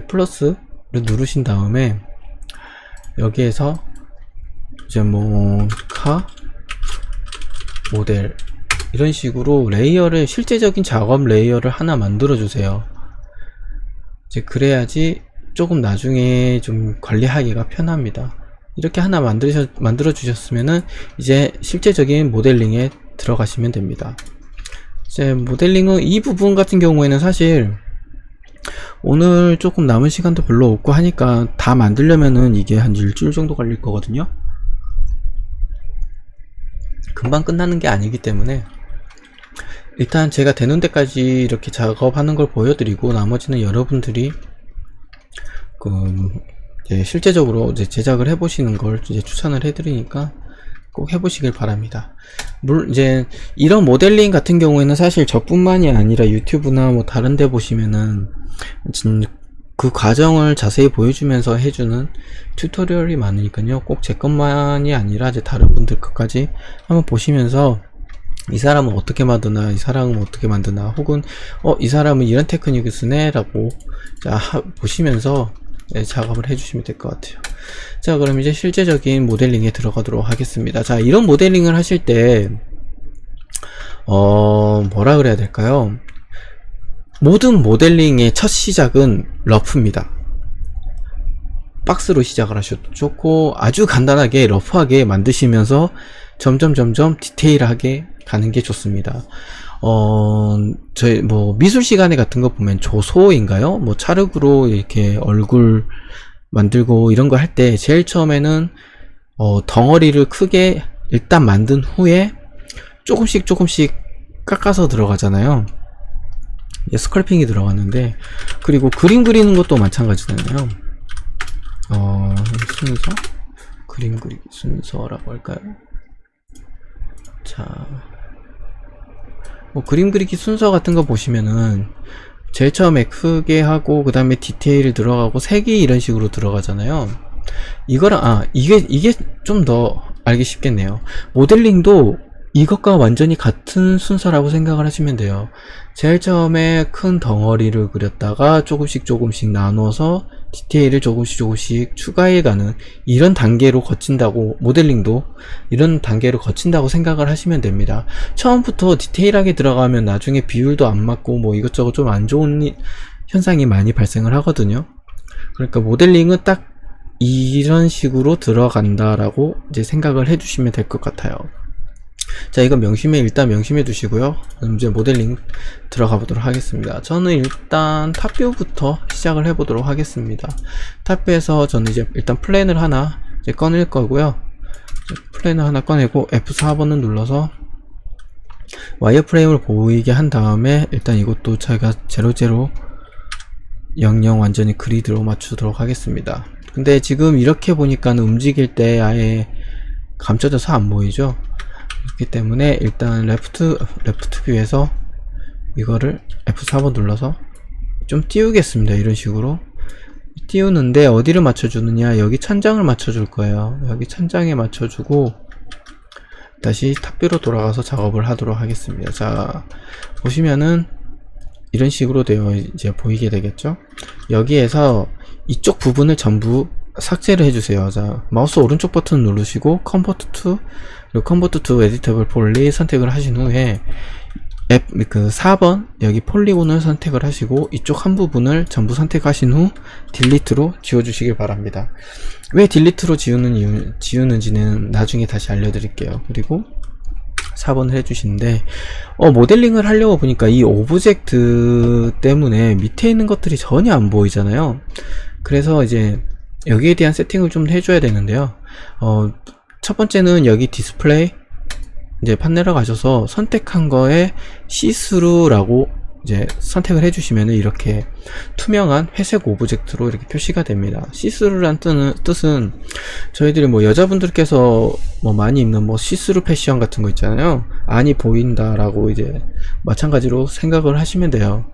플러스를 누르신 다음에 여기에서 이제 모델 이런 식으로 레이어를, 실제적인 작업 레이어를 하나 만들어 주세요. 이제 그래야지 조금 나중에 좀 관리하기가 편합니다. 이렇게 하나 만들어 주셨으면은 이제 실제적인 모델링에 들어가시면 됩니다. 이제 모델링은 이 부분 같은 경우에는 사실 오늘 조금 남은 시간도 별로 없고 하니까 다 만들려면은 이게 한 일주일 정도 걸릴 거거든요. 금방 끝나는 게 아니기 때문에 일단 제가 되는 데까지 이렇게 작업하는 걸 보여드리고, 나머지는 여러분들이 실제적으로 이제 제작을 해보시는 걸 이제 추천을 해드리니까 꼭 해보시길 바랍니다. 이제 이런 모델링 같은 경우에는 사실 저뿐만이 아니라 유튜브나 뭐 다른 데 보시면은 그 과정을 자세히 보여주면서 해주는 튜토리얼이 많으니까요. 꼭 제 것만이 아니라 이제 다른 분들 것까지 한번 보시면서 이 사람은 어떻게 만드나, 이 사람은 어떻게 만드나, 혹은 이 사람은 이런 테크닉을 쓰네 라고 보시면서 작업을 해주시면 될 것 같아요. 자, 그럼 이제 실제적인 모델링에 들어가도록 하겠습니다. 자, 이런 모델링을 하실 때 뭐라 그래야 될까요? 모든 모델링의 첫 시작은 러프입니다. 박스로 시작을 하셔도 좋고, 아주 간단하게 러프하게 만드시면서 점점 디테일하게 가는 게 좋습니다. 저희 미술 시간에 같은 거 보면 조소인가요? 찰흙으로 이렇게 얼굴 만들고 이런 거 할 때 제일 처음에는 덩어리를 크게 일단 만든 후에 조금씩 깎아서 들어가잖아요. 스컬핑이 들어갔는데, 그리고 그림 그리는 것도 마찬가지잖아요. 순서? 그림 그리기 순서라고 할까요? 자, 그림 그리기 순서 같은 거 보시면은 제일 처음에 크게 하고 그 다음에 디테일을 들어가고 색이 이런 식으로 들어가잖아요. 이거랑 이게 좀 더 알기 쉽겠네요. 모델링도 이것과 완전히 같은 순서라고 생각을 하시면 돼요. 제일 처음에 큰 덩어리를 그렸다가 조금씩 나눠서 디테일을 조금씩 추가해가는 이런 단계로 거친다고, 모델링도 이런 단계로 거친다고 생각을 하시면 됩니다. 처음부터 디테일하게 들어가면 나중에 비율도 안 맞고 뭐 이것저것 좀 안 좋은 현상이 많이 발생을 하거든요. 그러니까 모델링은 딱 이런 식으로 들어간다라고 이제 생각을 해주시면 될 것 같아요. 자, 이건 일단 명심해 두시고요. 그럼 이제 모델링 들어가 보도록 하겠습니다. 저는 일단 탑뷰부터 시작을 해 보도록 하겠습니다. 탑뷰에서 저는 이제 일단 플랜을 하나 이제 꺼낼 거고요. 플랜을 하나 꺼내고 F4번을 눌러서 와이어프레임을 보이게 한 다음에 일단 이것도 제가 00 완전히 그리드로 맞추도록 하겠습니다. 근데 지금 이렇게 보니까 움직일 때 아예 감춰져서 안 보이죠? 그렇기 때문에 일단 레프트 뷰에서 이거를 F4번 눌러서 좀 띄우겠습니다. 이런 식으로 띄우는데 어디를 맞춰주느냐, 여기 천장을 맞춰줄 거예요. 여기 천장에 맞춰주고 다시 탑뷰로 돌아가서 작업을 하도록 하겠습니다. 자, 보시면은 이런 식으로 되어 이제 보이게 되겠죠. 여기에서 이쪽 부분을 전부 삭제를 해주세요. 자, 마우스 오른쪽 버튼 누르시고 컨버트 투, 그리고 컨버트 투 에디터블 폴리 선택을 하신 후에 4번 여기 폴리곤을 선택을 하시고 이쪽 한 부분을 전부 선택하신 후 딜리트로 지워주시길 바랍니다. 왜 딜리트로 지우는지는 나중에 다시 알려드릴게요. 그리고 4번을 해주시는데 모델링을 하려고 보니까 이 오브젝트 때문에 밑에 있는 것들이 전혀 안 보이잖아요. 그래서 이제 여기에 대한 세팅을 좀 해줘야 되는데요. 첫 번째는 여기 디스플레이 이제 판넬에 가셔서 선택한 거에 시스루라고 이제 선택을 해주시면 이렇게 투명한 회색 오브젝트로 이렇게 표시가 됩니다. 시스루란 뜻은 저희들이 뭐 여자분들께서 뭐 많이 입는 뭐 시스루 패션 같은 거 있잖아요. 안이 보인다라고 이제 마찬가지로 생각을 하시면 돼요.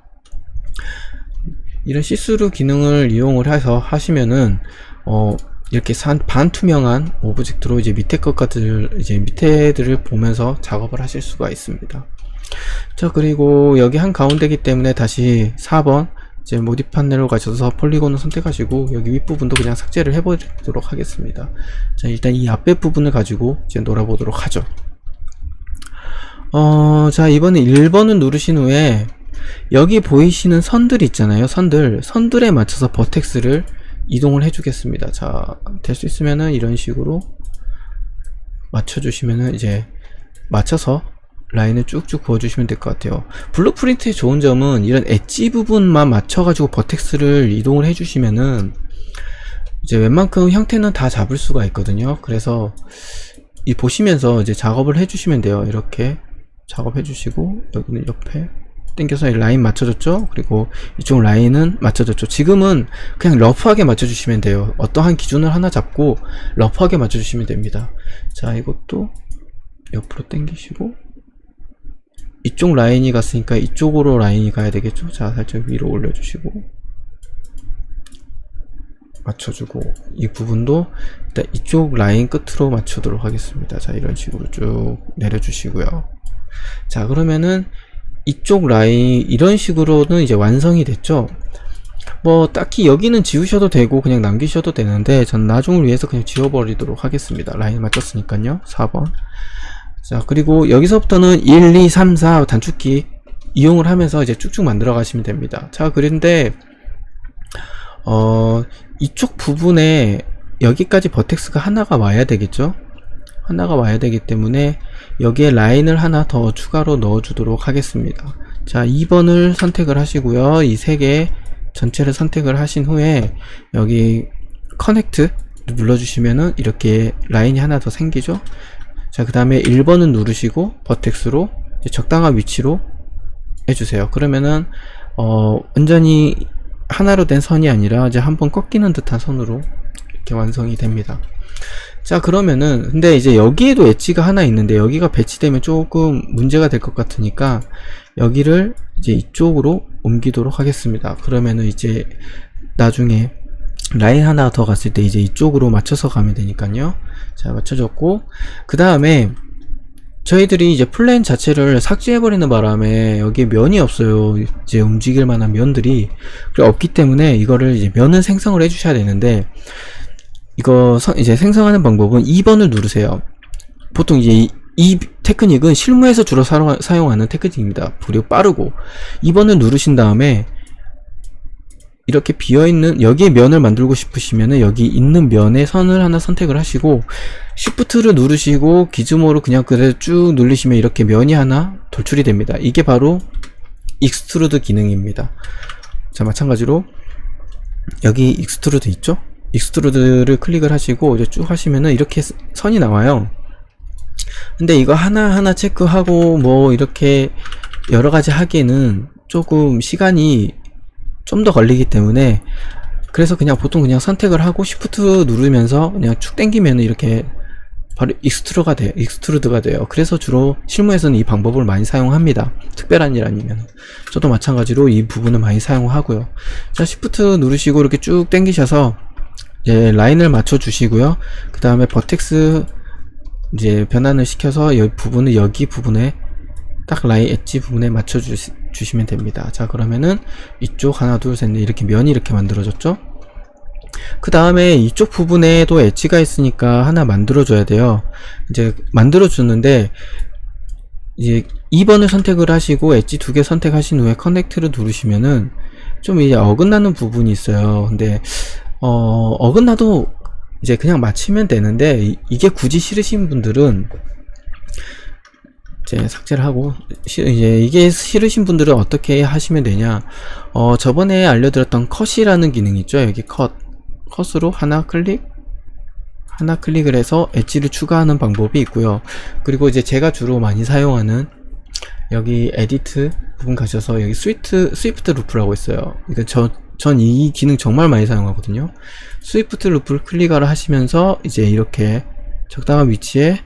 이런 시스루 기능을 이용을 해서 하시면은 이렇게 반투명한 오브젝트로 이제 밑에들을 보면서 작업을 하실 수가 있습니다. 자, 그리고 여기 한 가운데이기 때문에 다시 4번 이제 모디 판넬로 가셔서 폴리곤을 선택하시고 여기 윗부분도 그냥 삭제를 해보도록 하겠습니다. 자, 일단 이 앞에 부분을 가지고 이제 놀아보도록 하죠. 자, 이번에 1번을 누르신 후에 여기 보이시는 선들 있잖아요. 선들에 맞춰서 버텍스를 이동을 해주겠습니다. 자, 될 수 있으면은 이런 식으로 맞춰주시면은 이제 맞춰서 라인을 쭉쭉 그어주시면 될 것 같아요. 블루프린트의 좋은 점은 이런 엣지 부분만 맞춰가지고 버텍스를 이동을 해주시면은 이제 웬만큼 형태는 다 잡을 수가 있거든요. 그래서 이 보시면서 이제 작업을 해주시면 돼요. 이렇게 작업해주시고 여기는 옆에 당겨서 라인 맞춰줬죠. 그리고 이쪽 라인은 맞춰줬죠. 지금은 그냥 러프하게 맞춰주시면 돼요. 어떠한 기준을 하나 잡고 러프하게 맞춰주시면 됩니다. 자, 이것도 옆으로 당기시고 이쪽 라인이 갔으니까 이쪽으로 라인이 가야 되겠죠. 자, 살짝 위로 올려주시고 맞춰주고 이 부분도 일단 이쪽 라인 끝으로 맞추도록 하겠습니다. 자, 이런 식으로 쭉 내려주시고요. 자, 그러면은 이쪽 라인 이런 식으로는 이제 완성이 됐죠. 뭐 딱히 여기는 지우셔도 되고 그냥 남기셔도 되는데 전 나중을 위해서 그냥 지워버리도록 하겠습니다. 라인 맞췄으니까요. 4번. 자, 그리고 여기서부터는 1, 2, 3, 4 단축키 이용을 하면서 이제 쭉쭉 만들어 가시면 됩니다. 자, 그런데 이쪽 부분에 여기까지 버텍스가 하나가 와야 되겠죠. 하나가 와야 되기 때문에 여기에 라인을 하나 더 추가로 넣어 주도록 하겠습니다. 자, 2번을 선택을 하시고요. 이 세 개 전체를 선택을 하신 후에 여기 커넥트 눌러주시면은 이렇게 라인이 하나 더 생기죠. 자, 그 다음에 1번은 누르시고 버텍스로 적당한 위치로 해주세요. 그러면은 완전히 하나로 된 선이 아니라 이제 한번 꺾이는 듯한 선으로 이렇게 완성이 됩니다. 자, 그러면은 근데 이제 여기에도 엣지가 하나 있는데 여기가 배치되면 조금 문제가 될 것 같으니까 여기를 이제 이쪽으로 옮기도록 하겠습니다. 그러면은 이제 나중에 라인 하나 더 갔을 때 이제 이쪽으로 맞춰서 가면 되니까요. 자, 맞춰졌고, 그 다음에 저희들이 이제 플랜 자체를 삭제해버리는 바람에 여기에 면이 없어요. 이제 움직일 만한 면들이 없기 때문에 이거를 이제 면을 생성을 해주셔야 되는데, 이거 이제 생성하는 방법은 2번을 누르세요. 보통 이제 이 테크닉은 실무에서 주로 사용하는 테크닉입니다. 그리고 빠르고 2번을 누르신 다음에 이렇게 비어있는 여기에 면을 만들고 싶으시면은 여기 있는 면에 선을 하나 선택을 하시고 Shift를 누르시고 기즈모로 그냥 그대로 쭉 눌리시면 이렇게 면이 하나 돌출이 됩니다. 이게 바로 익스트루드 기능입니다. 자, 마찬가지로 여기 익스트루드 있죠? 익스트루드를 클릭을 하시고 이제 쭉 하시면은 이렇게 선이 나와요. 근데 이거 하나하나 체크하고 뭐 이렇게 여러가지 하기에는 조금 시간이 좀 더 걸리기 때문에, 그래서 그냥 보통 그냥 선택을 하고 Shift 누르면서 그냥 쭉 당기면 이렇게 바로 익스트루드가 돼요. 그래서 주로 실무에서는 이 방법을 많이 사용합니다. 특별한 일 아니면. 저도 마찬가지로 이 부분을 많이 사용하고요. 자, Shift 누르시고 이렇게 쭉 당기셔서 이제 라인을 맞춰 주시고요. 그 다음에 버텍스 이제 변환을 시켜서 여기 부분에 딱 라인 엣지 부분에 맞춰 주시면 됩니다. 자, 그러면은 이쪽 하나 둘 셋 넷 이렇게 면이 이렇게 만들어졌죠. 그 다음에 이쪽 부분에도 엣지가 있으니까 하나 만들어 줘야 돼요. 이제 만들어 주는데 이제 2번을 선택을 하시고 엣지 2개 선택하신 후에 커넥트를 누르시면은 좀 이제 어긋나는 부분이 있어요. 근데 어긋나도 이제 그냥 맞추면 되는데, 이게 굳이 싫으신 분들은 이제 삭제를 하고, 이제 이게 싫으신 분들은 어떻게 하시면 되냐, 저번에 알려드렸던 컷이라는 기능이 있죠. 여기 컷으로 하나 클릭을 해서 엣지를 추가하는 방법이 있고요. 그리고 이제 제가 주로 많이 사용하는 여기 에디트 부분 가셔서 여기 스위프트 루프라고 있어요. 이거 전 이 기능 정말 많이 사용하거든요. 스위프트 루프를 클릭을 하시면서 이제 이렇게 적당한 위치에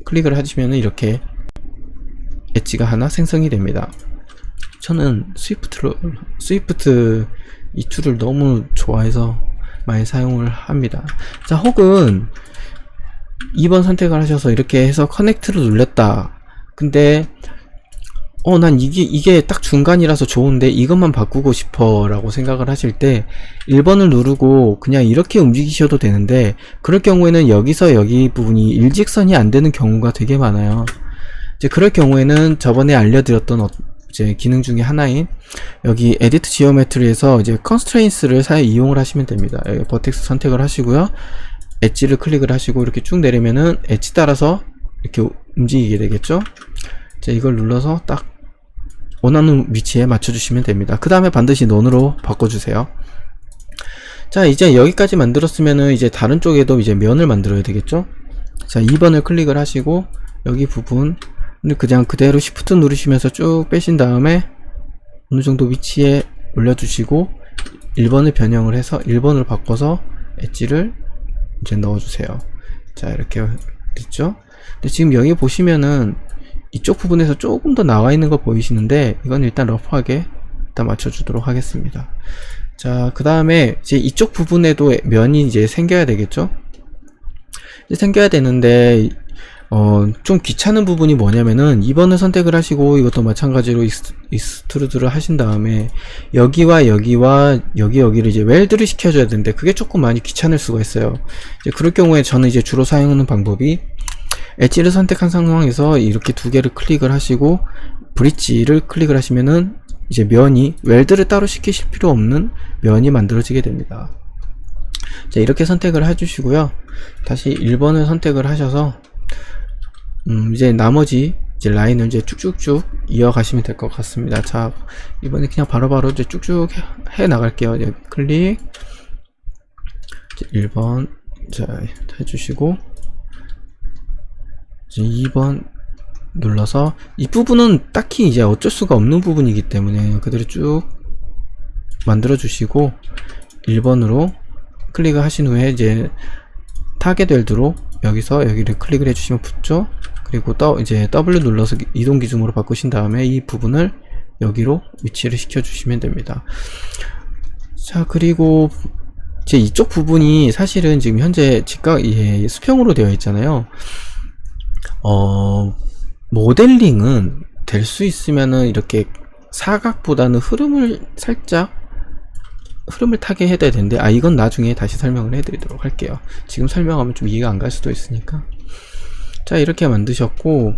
클릭을 하시면 이렇게 엣지가 하나 생성이 됩니다. 저는 스위프트 이 툴을 너무 좋아해서 많이 사용을 합니다. 자, 혹은 2번 선택을 하셔서 이렇게 해서 커넥트를 눌렀다. 근데 난 이게 딱 중간이라서 좋은데 이것만 바꾸고 싶어 라고 생각을 하실 때 1번을 누르고 그냥 이렇게 움직이셔도 되는데, 그럴 경우에는 여기서 여기 부분이 일직선이 안 되는 경우가 되게 많아요. 이제 그럴 경우에는 저번에 알려드렸던 이제 기능 중에 하나인 여기 에디트 지오메트리에서 이제 컨스트레인스를 이용을 하시면 됩니다. 여기 버텍스 선택을 하시고요. 엣지를 클릭을 하시고 이렇게 쭉 내리면은 엣지 따라서 이렇게 움직이게 되겠죠. 자, 이걸 눌러서 딱 원하는 위치에 맞춰주시면 됩니다. 그 다음에 반드시 넌으로 바꿔주세요. 자, 이제 여기까지 만들었으면은 이제 다른 쪽에도 이제 면을 만들어야 되겠죠. 자, 2번을 클릭을 하시고 여기 부분 그냥 그대로 Shift 누르시면서 쭉 빼신 다음에 어느 정도 위치에 올려주시고 1번을 변형을 해서 1번을 바꿔서 엣지를 이제 넣어주세요. 자, 이렇게 됐죠. 근데 지금 여기 보시면은 이쪽 부분에서 조금 더 나와 있는 거 보이시는데, 이건 일단 러프하게 일단 맞춰주도록 하겠습니다. 자, 그 다음에 이제 이쪽 부분에도 면이 이제 생겨야 되겠죠. 이제 생겨야 되는데 좀 귀찮은 부분이 뭐냐면은 2번을 선택을 하시고 이것도 마찬가지로 익스트루드를 하신 다음에 여기와 여기와 여기를 이제 웰드를 시켜줘야 되는데, 그게 조금 많이 귀찮을 수가 있어요. 이제 그럴 경우에 저는 이제 주로 사용하는 방법이 엣지를 선택한 상황에서 이렇게 2개를 클릭을 하시고 브릿지를 클릭을 하시면은 이제 면이 웰드를 따로 시키실 필요 없는 면이 만들어지게 됩니다. 자, 이렇게 선택을 해주시고요. 다시 1번을 선택을 하셔서 이제 나머지 이제 라인을 이제 쭉쭉쭉 이어가시면 될 것 같습니다. 자, 이번에 그냥 바로바로 이제 쭉쭉 해 나갈게요. 여기 클릭, 이제 1번 자 해주시고 이제 2번 눌러서, 이 부분은 딱히 이제 어쩔 수가 없는 부분이기 때문에 그대로 쭉 만들어 주시고 1번으로 클릭을 하신 후에 이제 타겟 웰드로 여기서 여기를 클릭을 해주시면 붙죠. 그 그리고 이제 W 눌러서 이동 기준으로 바꾸신 다음에 이 부분을 여기로 위치를 시켜 주시면 됩니다. 자, 그리고 제 이쪽 부분이 사실은 지금 현재 수평으로 되어 있잖아요. 모델링은 될 수 있으면은 이렇게 사각보다는 흐름을 타게 해야 되는데, 이건 나중에 다시 설명을 해드리도록 할게요. 지금 설명하면 좀 이해가 안 갈 수도 있으니까. 자, 이렇게 만드셨고,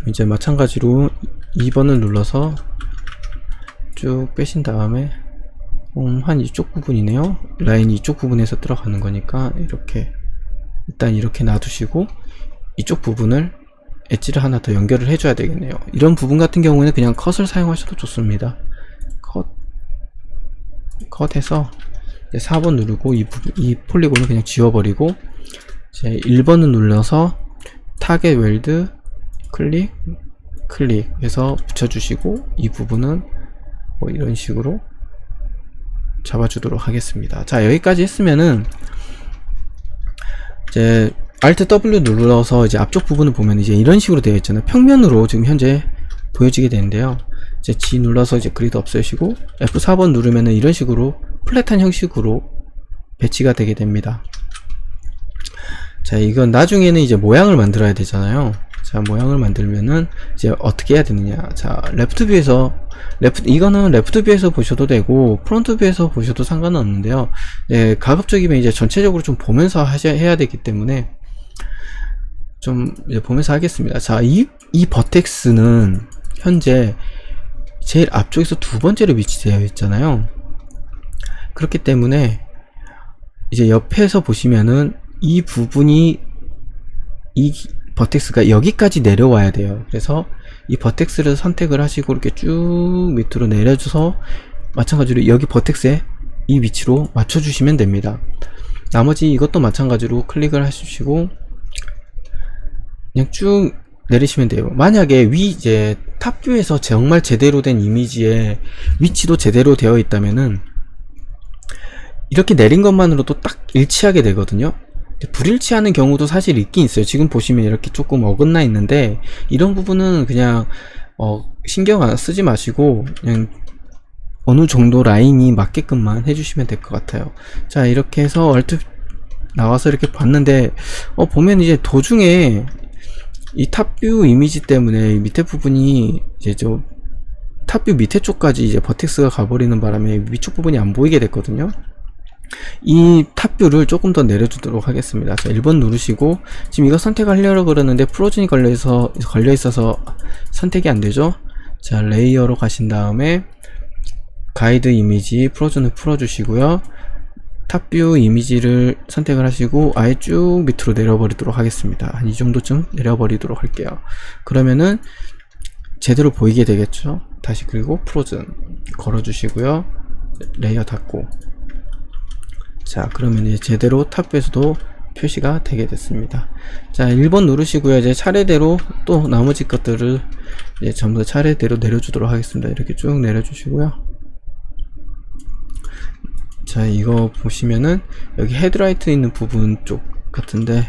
이제 마찬가지로 2번을 눌러서 쭉 빼신 다음에 한 이쪽 부분이네요. 라인이 이쪽 부분에서 들어가는 거니까 일단 이렇게 놔두시고, 이쪽 부분을 엣지를 하나 더 연결을 해줘야 되겠네요. 이런 부분 같은 경우에는 그냥 컷을 사용하셔도 좋습니다. 컷해서 4번 누르고 이 폴리곤을 그냥 지워버리고, 이제 1번을 눌러서 타겟 웰드 클릭 해서 붙여주시고, 이 부분은 뭐 이런 식으로 잡아주도록 하겠습니다. 자, 여기까지 했으면은 이제 Alt W 눌러서 이제 앞쪽 부분을 보면 이제 이런 식으로 되어 있잖아요. 평면으로 지금 현재 보여지게 되는데요. 이제 G 눌러서 이제 그리드 없애시고 F4번 누르면은 이런 식으로 플랫한 형식으로 배치가 되게 됩니다. 자, 이건 나중에는 이제 모양을 만들어야 되잖아요. 자, 모양을 만들면은 이제 어떻게 해야 되느냐. 자, 이거는 레프트 뷰에서 보셔도 되고 프론트 뷰에서 보셔도 상관은 없는데요. 예, 가급적이면 이제 전체적으로 좀 보면서 해야 되기 때문에 좀 이제 보면서 하겠습니다. 자, 이 버텍스는 현재 제일 앞쪽에서 두 번째로 위치되어 있잖아요. 그렇기 때문에 이제 옆에서 보시면은 이 부분이 이 버텍스가 여기까지 내려와야 돼요. 그래서 이 버텍스를 선택을 하시고 이렇게 쭉 밑으로 내려줘서 마찬가지로 여기 버텍스에 이 위치로 맞춰주시면 됩니다. 나머지 이것도 마찬가지로 클릭을 해주시고 그냥 쭉 내리시면 돼요. 만약에 이제 탑뷰에서 정말 제대로 된 이미지의 위치도 제대로 되어 있다면은 이렇게 내린 것만으로도 딱 일치하게 되거든요. 불일치하는 경우도 사실 있긴 있어요. 지금 보시면 이렇게 조금 어긋나 있는데 이런 부분은 그냥 신경 안 쓰지 마시고 그냥 어느 정도 라인이 맞게끔만 해주시면 될 것 같아요. 자, 이렇게 해서 Alt 나와서 이렇게 봤는데 보면 이제 도중에 이 탑뷰 이미지 때문에 밑에 부분이 이제 탑뷰 밑에 쪽까지 이제 버텍스가 가버리는 바람에 위쪽 부분이 안 보이게 됐거든요. 이 탑뷰를 조금 더 내려주도록 하겠습니다. 자, 1번 누르시고 지금 이거 선택하려고 그러는데 프로즌이 걸려있어서 선택이 안되죠. 자, 레이어로 가신 다음에 가이드 이미지 프로즌을 풀어주시고요. 탑뷰 이미지를 선택을 하시고 아예 쭉 밑으로 내려버리도록 하겠습니다. 한 이 정도쯤 내려버리도록 할게요. 그러면은 제대로 보이게 되겠죠. 다시 그리고 프로즌 걸어주시고요. 레이어 닫고, 자, 그러면 이제 제대로 탑뷰에서도 표시가 되게 됐습니다. 자, 1번 누르시고요. 이제 차례대로 또 나머지 것들을 이제 전부 다 차례대로 내려주도록 하겠습니다. 이렇게 쭉 내려주시고요. 자, 이거 보시면은 여기 헤드라이트 있는 부분 쪽 같은데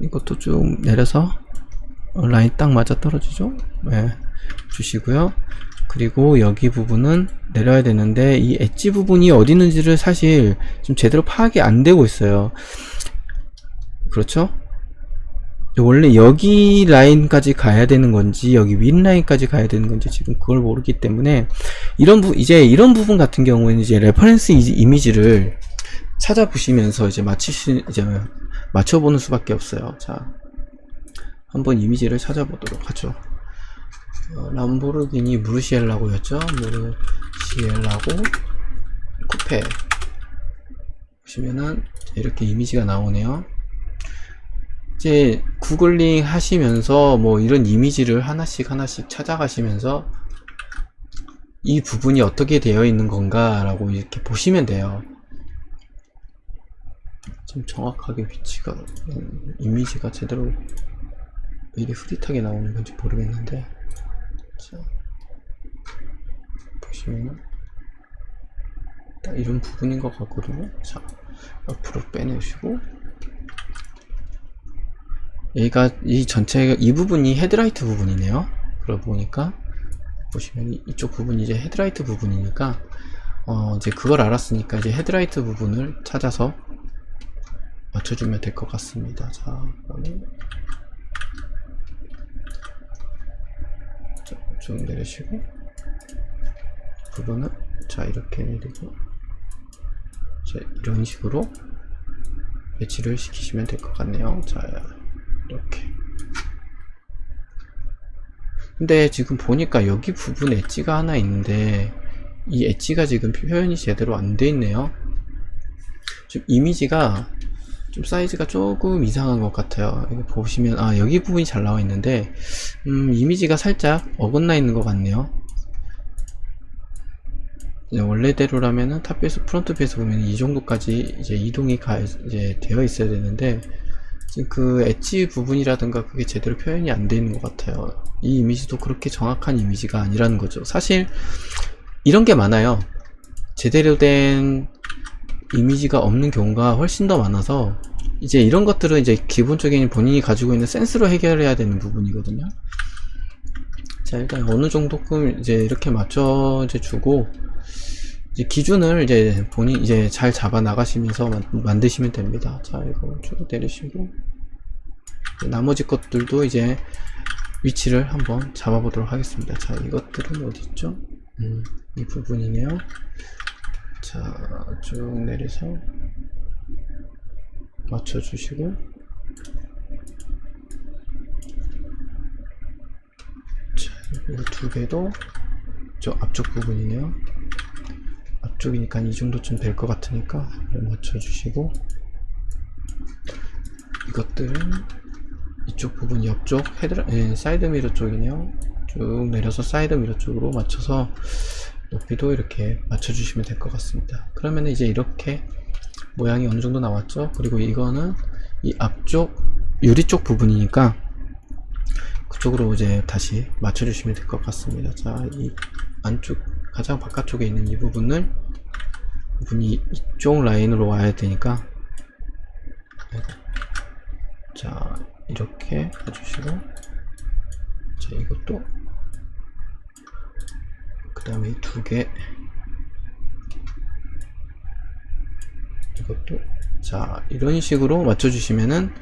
이것도 쭉 내려서 라인 딱 맞아 떨어지죠. 네, 주시고요. 그리고 여기 부분은 내려야 되는데 이 엣지 부분이 어디 있는지를 사실 좀 제대로 파악이 안 되고 있어요. 그렇죠? 원래 여기 라인까지 가야 되는 건지 여기 윗 라인까지 가야 되는 건지 지금 그걸 모르기 때문에 이제 이런 부분 같은 경우에는 이제 레퍼런스 이미지를 찾아보시면서 이제 맞춰보는 수밖에 없어요. 자, 한번 이미지를 찾아보도록 하죠. 람보르기니 무르시엘라고였죠. 무르시엘라고 쿠페 보시면은 이렇게 이미지가 나오네요. 이제 구글링 하시면서 뭐 이런 이미지를 하나씩 찾아가시면서 이 부분이 어떻게 되어 있는 건가 라고 이렇게 보시면 돼요. 좀 정확하게 위치가 이미지가 제대로 왜 이리 흐릿하게 나오는 건지 모르겠는데, 자, 보시면은 딱 이런 부분인 것 같거든요. 자, 앞으로 빼내시고 여기가 이 전체 이 부분이 헤드라이트 부분이네요. 그러고 보니까 보시면 이쪽 부분이 이제 헤드라이트 부분이니까 이제 그걸 알았으니까 이제 헤드라이트 부분을 찾아서 맞춰주면 될 것 같습니다. 자, 쭉 내리시고 부분은 자 이렇게 내리고 자, 이런 식으로 배치를 시키시면 될 것 같네요. 자 이렇게. 근데 지금 보니까 여기 부분 엣지가 하나 있는데 이 엣지가 지금 표현이 제대로 안 돼 있네요. 좀 이미지가 좀 사이즈가 조금 이상한 것 같아요. 이거 보시면 여기 부분이 잘 나와 있는데 이미지가 살짝 어긋나 있는 것 같네요. 원래대로라면은 탑뷰에서 프론트 뷰에서 보면 이 정도까지 이제 이동이 이제 되어 있어야 되는데 지금 그 엣지 부분이라든가 그게 제대로 표현이 안 돼 있는 것 같아요. 이 이미지도 그렇게 정확한 이미지가 아니라는 거죠. 사실 이런 게 많아요. 제대로 된 이미지가 없는 경우가 훨씬 더 많아서 이제 이런 것들은 이제 기본적인 본인이 가지고 있는 센스로 해결해야 되는 부분이거든요. 자, 일단 어느 정도끔 이제 이렇게 맞춰 주고 이제 기준을 이제 본인 이제 잘 잡아 나가시면서 만드시면 됩니다. 자, 이거 쭉 내리시고 나머지 것들도 이제 위치를 한번 잡아 보도록 하겠습니다. 자, 이것들은 어디 있죠? 이 부분이네요. 자, 쭉 내려서 맞춰 주시고 자, 이 두 개도 저 앞쪽 부분이네요. 앞쪽이니까 이 정도쯤 될 것 같으니까 맞춰 주시고 이것들은 이쪽 부분 옆쪽 사이드 미러 쪽이네요. 쭉 내려서 사이드 미러 쪽으로 맞춰서 높이도 이렇게 맞춰 주시면 될 것 같습니다. 그러면 이제 이렇게 모양이 어느 정도 나왔죠. 그리고 이거는 이 앞쪽 유리 쪽 부분이니까 그쪽으로 이제 다시 맞춰 주시면 될 것 같습니다. 자, 이 안쪽 가장 바깥쪽에 있는 이 부분이 이쪽 라인으로 와야 되니까 자 이렇게 해주시고 자 이것도 그 다음에 이 두 개 이것도 자 이런 식으로 맞춰주시면은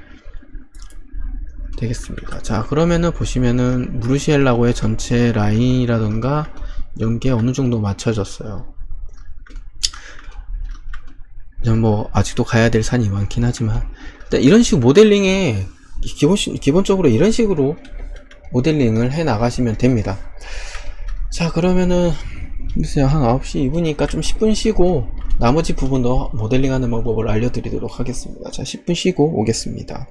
되겠습니다. 자 그러면은 보시면은 무르시엘라고의 전체 라인이라던가 이런 게 어느 정도 맞춰졌어요. 뭐 아직도 가야 될 산이 많긴 하지만 이런 식으로 모델링에 기본적으로 이런 식으로 모델링을 해 나가시면 됩니다. 자 그러면은 글쎄요 한 9시 2분이니까 좀 10분 쉬고 나머지 부분도 모델링 하는 방법을 알려드리도록 하겠습니다. 자 10분 쉬고 오겠습니다.